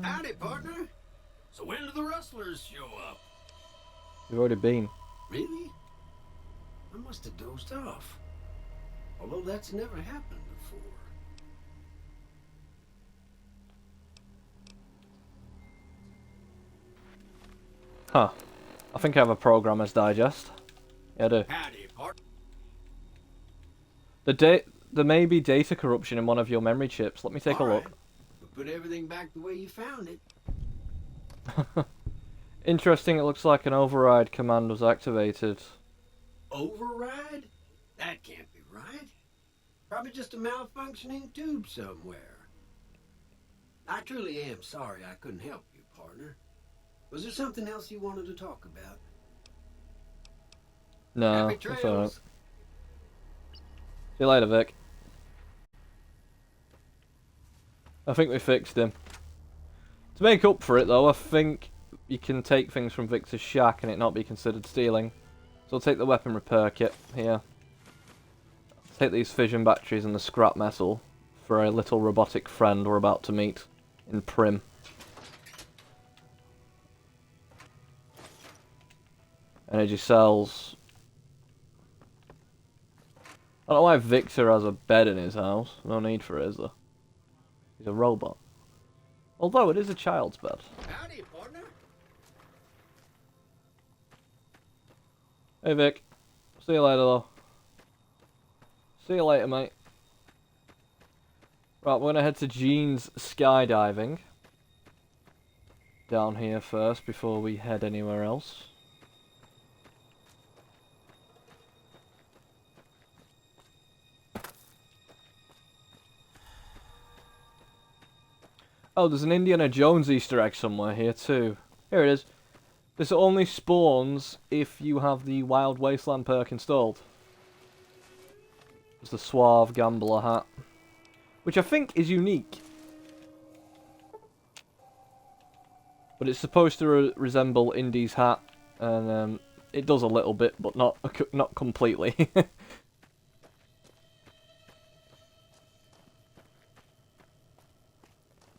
Howdy, partner. So when do the rustlers show up? We've already been. Really? I must have dozed off. Although that's never happened before. Huh. I think I have a Programmer's Digest. Yeah, I do. Howdy, partner. There may be data corruption in one of your memory chips. Let me take a look. We'll put everything back the way you found it. Interesting, it looks like an override command was activated. Override? That can't be right. Probably just a malfunctioning tube somewhere. I truly am sorry I couldn't help you, partner. Was there something else you wanted to talk about? No, Happy that's alright. trails. See you later, Vic. I think we fixed him. To make up for it, though, I think you can take things from Victor's shack and it not be considered stealing. So I'll take the weapon repair kit here. Take these fission batteries and the scrap metal for a little robotic friend we're about to meet in Prim. Energy cells. I don't know why Victor has a bed in his house. No need for it, is there? He's a robot. Although it is a child's bed. Howdy, partner. Hey Vic. See you later though. See you later, mate. Right, we're gonna head to Gene's skydiving. Down here first before we head anywhere else. Oh, there's an Indiana Jones Easter egg somewhere here too. Here it is. This only spawns if you have the Wild Wasteland perk installed. It's the Suave Gambler hat. Which I think is unique. But it's supposed to resemble Indy's hat. And it does a little bit, but not completely.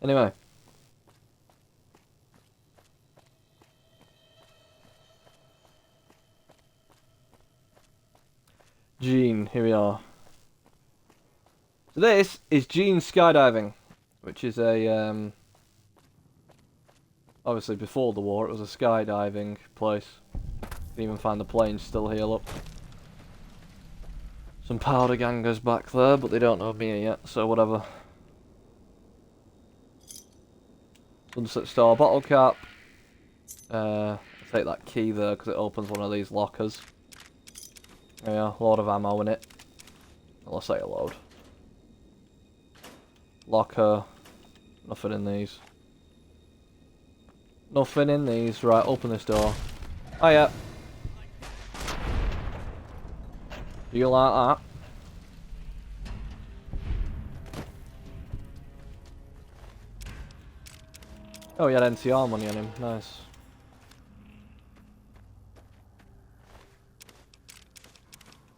Anyway. Gene, here we are. So this is Gene's skydiving, which is a, obviously before the war it was a skydiving place. Can even find the planes still here, look. Some powder gangers back there, but they don't know me yet, so whatever. Sunset Star bottle cap. I'll take that key there because it opens one of these lockers. Yeah, a load of ammo in it. Well, I'll say a load. Locker. Nothing in these. Nothing in these. Right, open this door. Oh yeah. Do you like that? Oh, he had NCR money on him. Nice.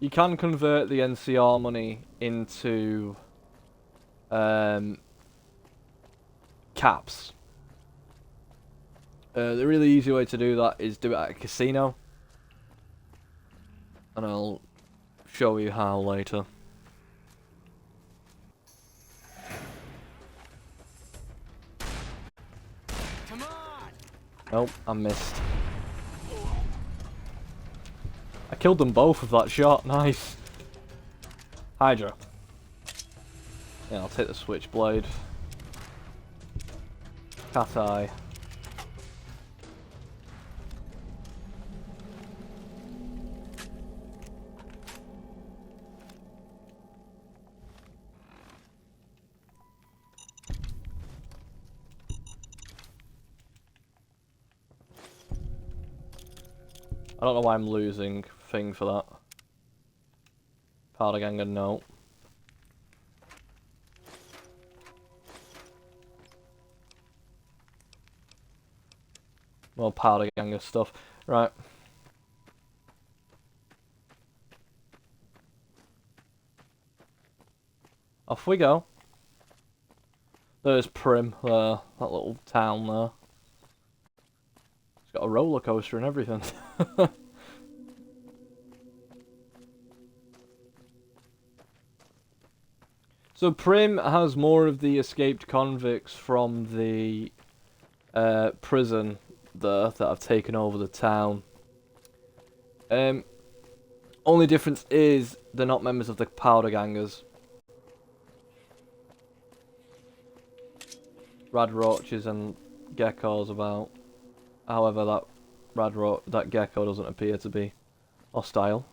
You can convert the NCR money into caps. The really easy way to do that is do it at a casino. And I'll show you how later. Come on! Nope, I missed. I killed them both with that shot. Nice. Hydra. Yeah, I'll take the switchblade. Cat eye. I don't know why I'm losing thing for that. Powder Ganger, no. More Powder Ganger stuff. Right. Off we go. There's Prim there, that little town there. It's got a roller coaster and everything. So Prim has more of the escaped convicts from the prison there that have taken over the town. Only difference is they're not members of the Powder Gangers. Rad roaches and geckos about. However, that gecko doesn't appear to be hostile.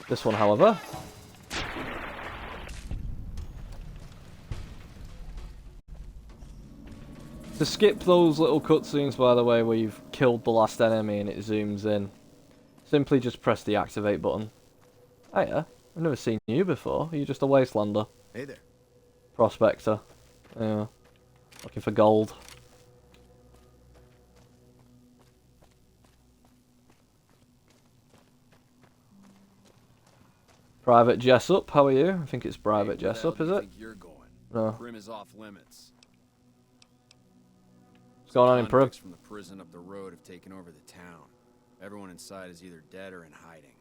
This one, however. To skip those little cutscenes, by the way, where you've killed the last enemy and it zooms in, simply just press the activate button. Hiya, I've never seen you before. Are you just a wastelander? Hey there. Prospector. Yeah. Looking for gold. Private Jessup, how are you? I think it's Private Jessup, is it? You're going. No. Prim is off limits. What's going on in Prim? Convicts from the prison up the road have taken over the town. Everyone inside is either dead or in hiding.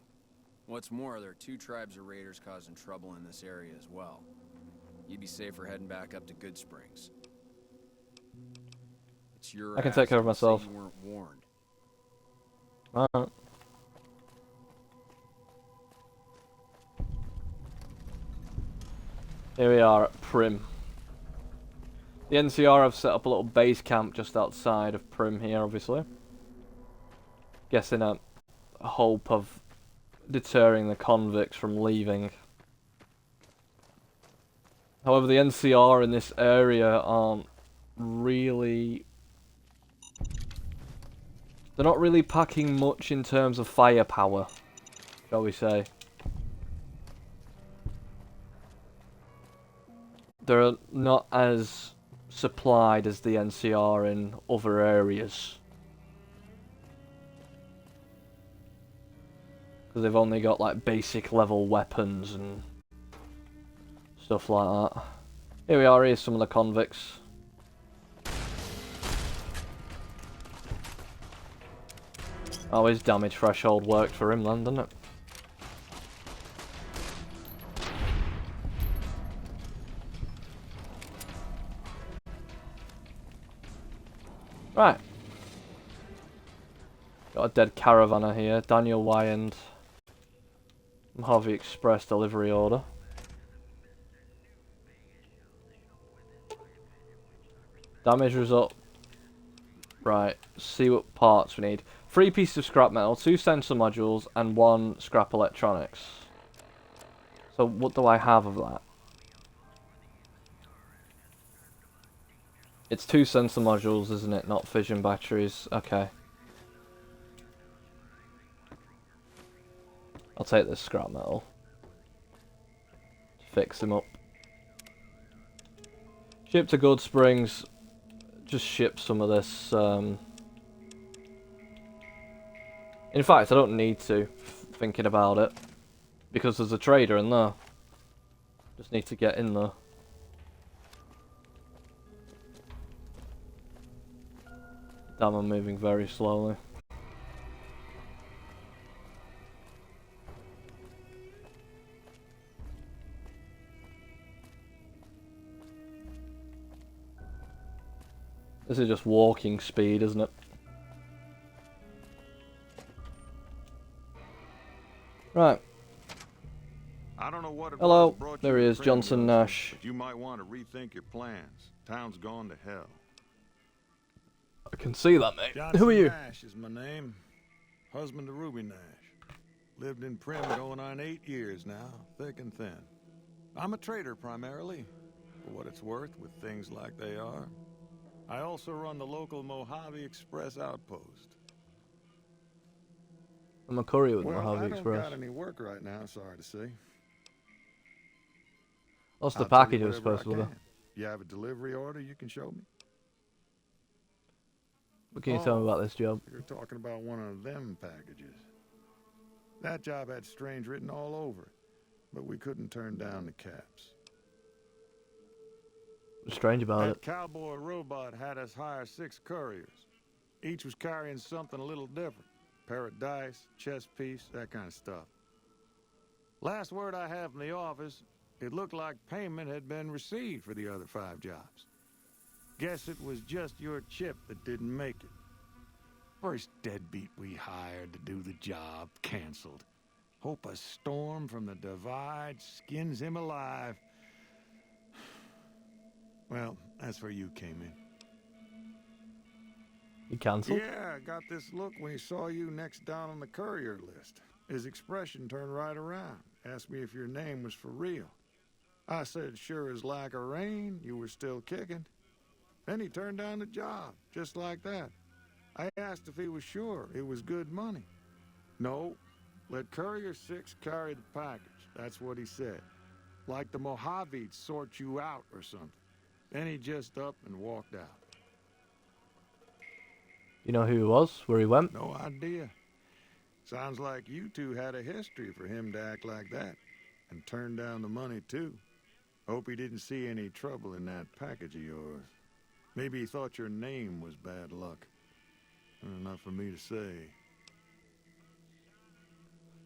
What's more, there are 2 tribes of raiders causing trouble in this area as well. You'd be safer heading back up to Good Springs. It's your I can take care of ass. myself. You weren't warned. Alright. Here we are at Prim. The NCR have set up a little base camp just outside of Prim here, obviously. Guessing a hope of deterring the convicts from leaving. However, the NCR in this area aren't really... They're not really packing much in terms of firepower, shall we say. They're not as supplied as the NCR in other areas. Because they've only got like basic level weapons and stuff like that. Here we are, here's some of the convicts. Oh, his damage threshold worked for him then, didn't it? Right. Got a dead caravaner here. Daniel Wyand. Mojave Express delivery order. Damage result. Right. See what parts we need. 3 pieces of scrap metal, 2 sensor modules, and 1 scrap electronics. So what do I have of that? It's 2 sensor modules, isn't it? Not fission batteries. Okay. I'll take this scrap metal. Fix him up. Ship to Good Springs. just ship some of this. In fact, I don't need to, thinking about it, because there's a trader in there. Just need to get in there. Damn, I'm moving very slowly. This is just walking speed, isn't it? Right. I don't know what it Hello, was brought there you he to is, Johnson Primrose, Nash. but you might want to rethink your plans. Town's gone to hell. I can see that, mate. Johnson Who are you? Nash is my name. Husband to Ruby Nash. Lived in Prim going on 8 years now, thick and thin. I'm a trader primarily, for what it's worth with things like they are. I also run the local Mojave Express outpost. I'm a courier with Well, Mojave I don't Express. got any work right now, sorry to say. What's the I'll tell you package I was whatever supposed to I do? can. You have a delivery order you can show me? What can you tell me about this job? You're talking about one of them packages. That job had strange written all over it, but we couldn't turn down the caps. What's strange about That it? cowboy robot had us hire 6 couriers. Each was carrying something a little different. Pair of dice, chess piece, that kind of stuff. Last word I have from the office, it looked like payment had been received for the other 5 jobs. Guess it was just your chip that didn't make it. First deadbeat we hired to do the job canceled. Hope a storm from the divide skins him alive. Well, that's where you came in. You cancelled? Yeah, I got this look when he saw you next down on the courier list. His expression turned right around. Asked me if your name was for real. I said, sure as like a rain, you were still kicking. Then he turned down the job, just like that. I asked if he was sure it was good money. No, let Courier 6 carry the package. That's what he said. Like the Mojave'd sort you out or something. Then he just up and walked out. You know who he was? Where he went? No idea. Sounds like you two had a history for him to act like that. And turn down the money, too. Hope he didn't see any trouble in that package of yours. Maybe he thought your name was bad luck. Not for me to say.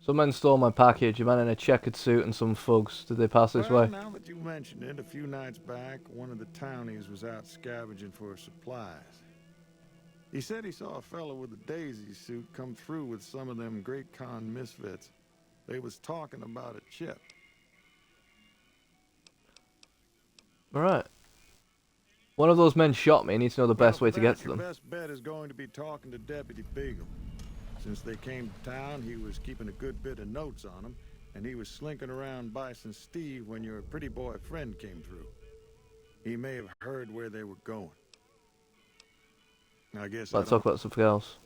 Some men stole my package, a man in a checkered suit and some thugs. Did they pass this way? Now that you mention it, a few nights back, one of the townies was out scavenging for supplies. He said he saw a fellow with a daisy suit come through with some of them Great Khan misfits. They was talking about a chip. Alright. One of those men shot me. I need to know the best way to get to them. Your best bet is going to be talking to Deputy Beagle. Since they came to town, he was keeping a good bit of notes on them, and he was slinking around Bison Steve when your pretty boy friend came through. He may have heard where they were going. I guess Let's talk about something else.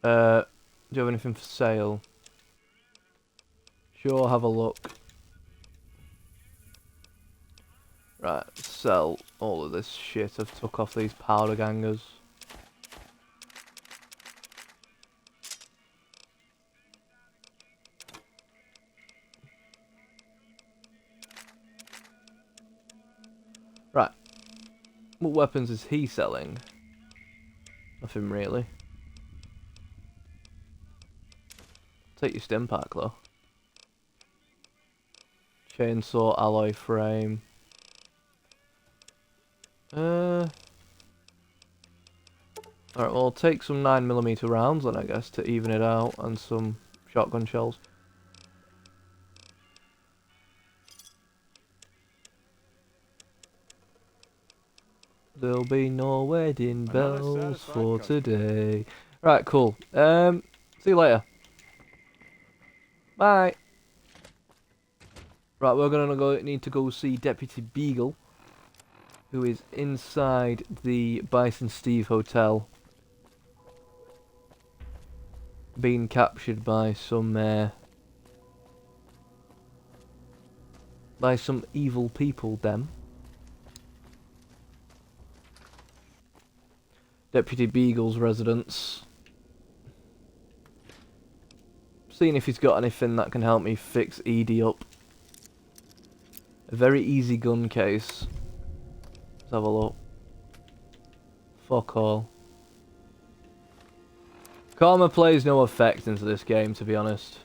Do you have anything for sale? Sure, have a look. Right, sell all of this shit I've took off these powder gangers. Right. What weapons is he selling? Nothing really. Take your stim pack though. Chainsaw, alloy frame. Alright, well, I'll take some 9mm rounds then, I guess, to even it out, and some shotgun shells. There'll be no wedding bells for today. Right, cool. See you later. Bye. Right, we're gonna need to go see Deputy Beagle, who is inside the Bison Steve Hotel, being captured by some evil people, them. Deputy Beagle's residence. Seeing if he's got anything that can help me fix Edie up. A very easy gun case. Let's have a look. Fuck all. Karma plays no effect into this game, to be honest.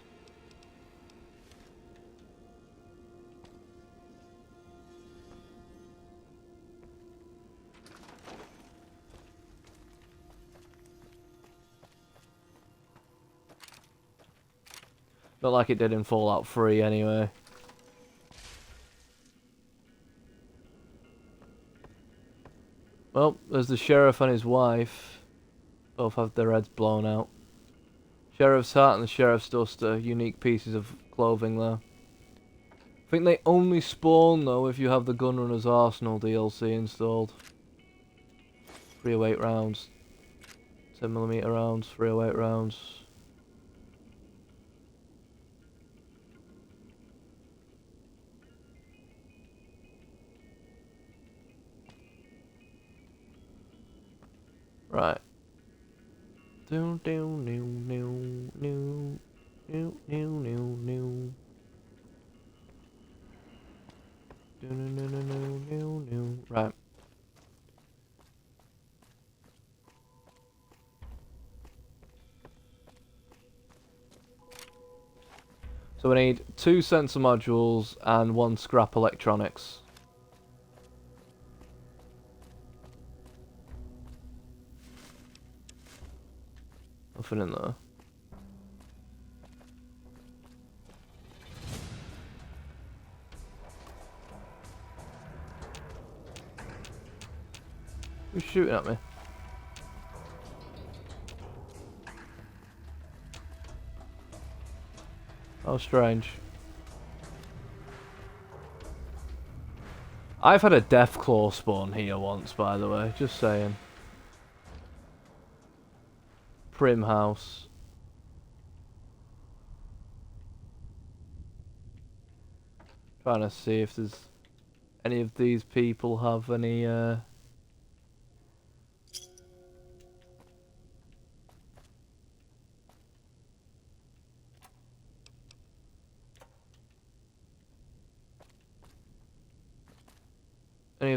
Not like it did in Fallout 3 anyway. Well, there's the sheriff and his wife. Both have their heads blown out. Sheriff's hat and the sheriff's duster, unique pieces of clothing there. I think they only spawn though if you have the Gunrunner's Arsenal DLC installed. 308 rounds. 10mm rounds, 308 rounds. Right. Do do new new new new new new new. Do no no no no no no. Right. So we need 2 sensor modules and 1 scrap electronics. Nothing in there. Who's shooting at me? How strange. I've had a Deathclaw spawn here once, by the way, just saying. Prim house. Trying to see if there's any of these people have any of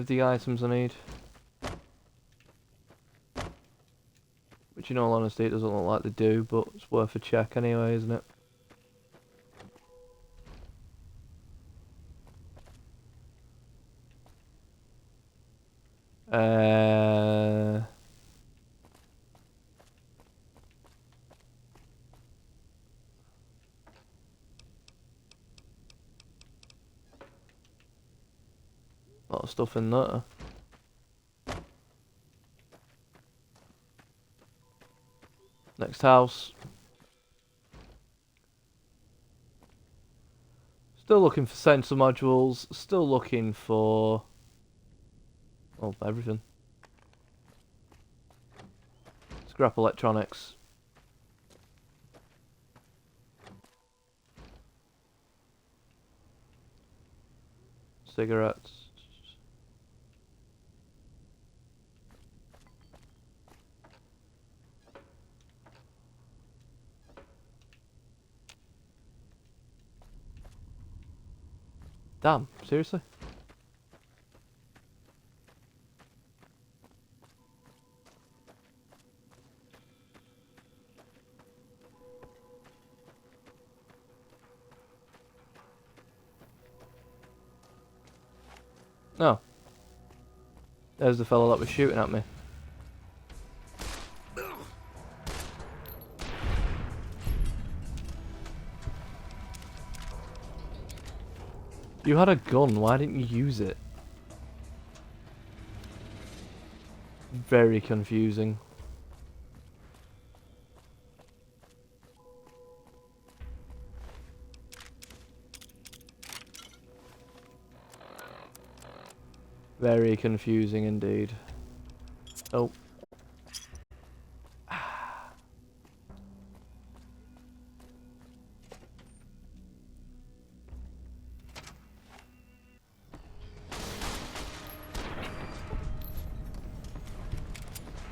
the items I need. Which in all honesty it doesn't look like they do, but it's worth a check anyway, isn't it? Lot of stuff in there. Next house. Still looking for sensor modules. Still looking for... well, everything. Scrap electronics. Cigarettes. Damn, seriously? No. There's the fellow that was shooting at me. You had a gun, why didn't you use it? Very confusing. Very confusing indeed. Oh.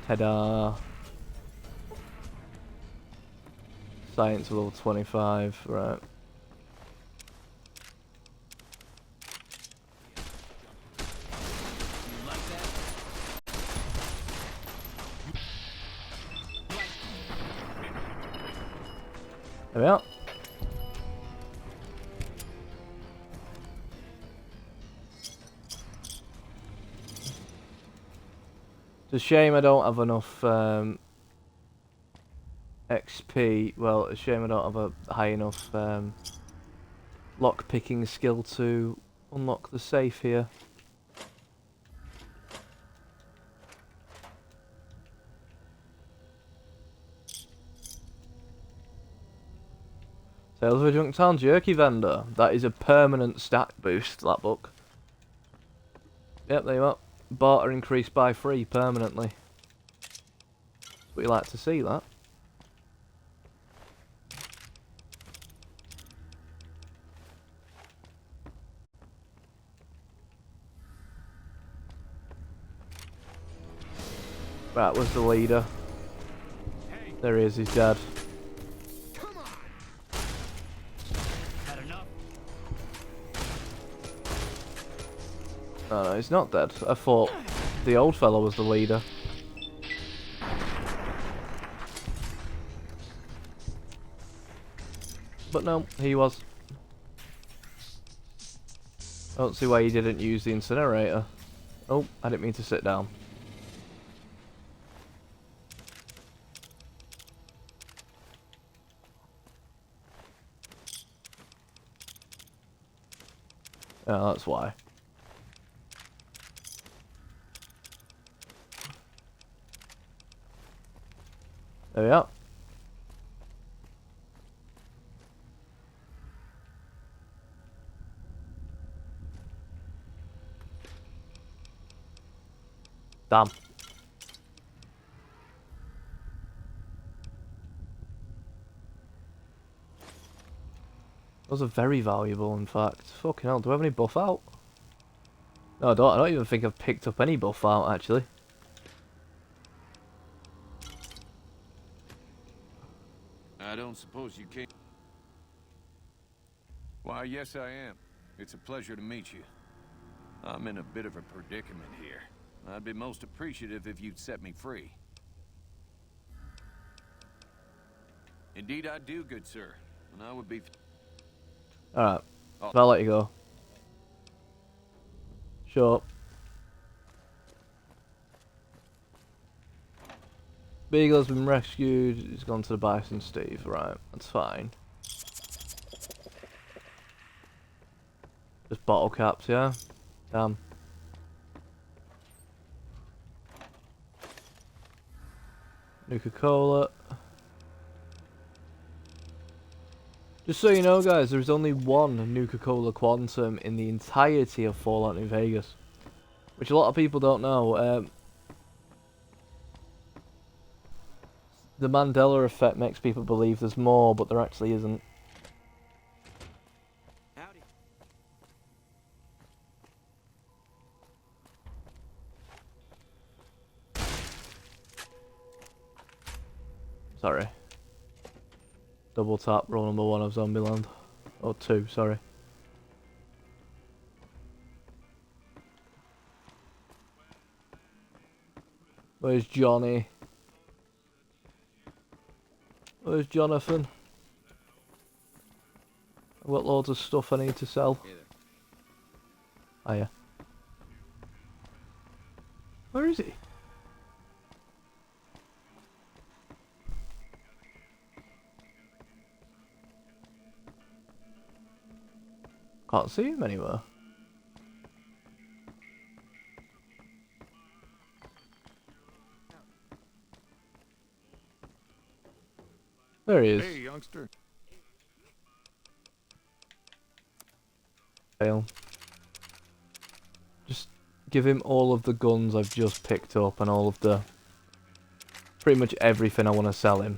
Ta-da. Science level 25, right. There we are. It's a shame I don't have enough XP. Well, it's a shame I don't have a high enough lock picking skill to unlock the safe here. Tales of a Junktown Jerky Vendor. That is a permanent stat boost, that book. Yep, there you are. Barter increased by 3 permanently. Would you like to see that? Right, where's the leader? There he is, he's dead. No, he's not dead. I thought the old fellow was the leader. But no, he was. I don't see why he didn't use the incinerator. Oh, I didn't mean to sit down. Oh, that's why. There we are. Damn. Those are very valuable, in fact. Fucking hell, do I have any buff out? No, I don't even think I've picked up any buff out, actually. I don't suppose you came... Why, yes I am. It's a pleasure to meet you. I'm in a bit of a predicament here. I'd be most appreciative if you'd set me free. Indeed I do, good sir. And I would be... Alright, I'll let you go. Sure. Beagle's been rescued. He's gone to the Bison Steve. Right, that's fine. Just bottle caps, yeah? Damn. Nuka-Cola. Just so you know, guys, there's only one Nuka-Cola Quantum in the entirety of Fallout New Vegas, which a lot of people don't know. The Mandela effect makes people believe there's more, but there actually isn't. Howdy. Sorry. Double tap, roll number 1 of Zombieland. Or 2, sorry. Where's Johnny? Where's Jonathan? I've got loads of stuff I need to sell. Oh yeah. Where is he? Can't see him anywhere. There he is. Hey, youngster. Fail. Just give him all of the guns I've just picked up and all of the... pretty much everything I want to sell him.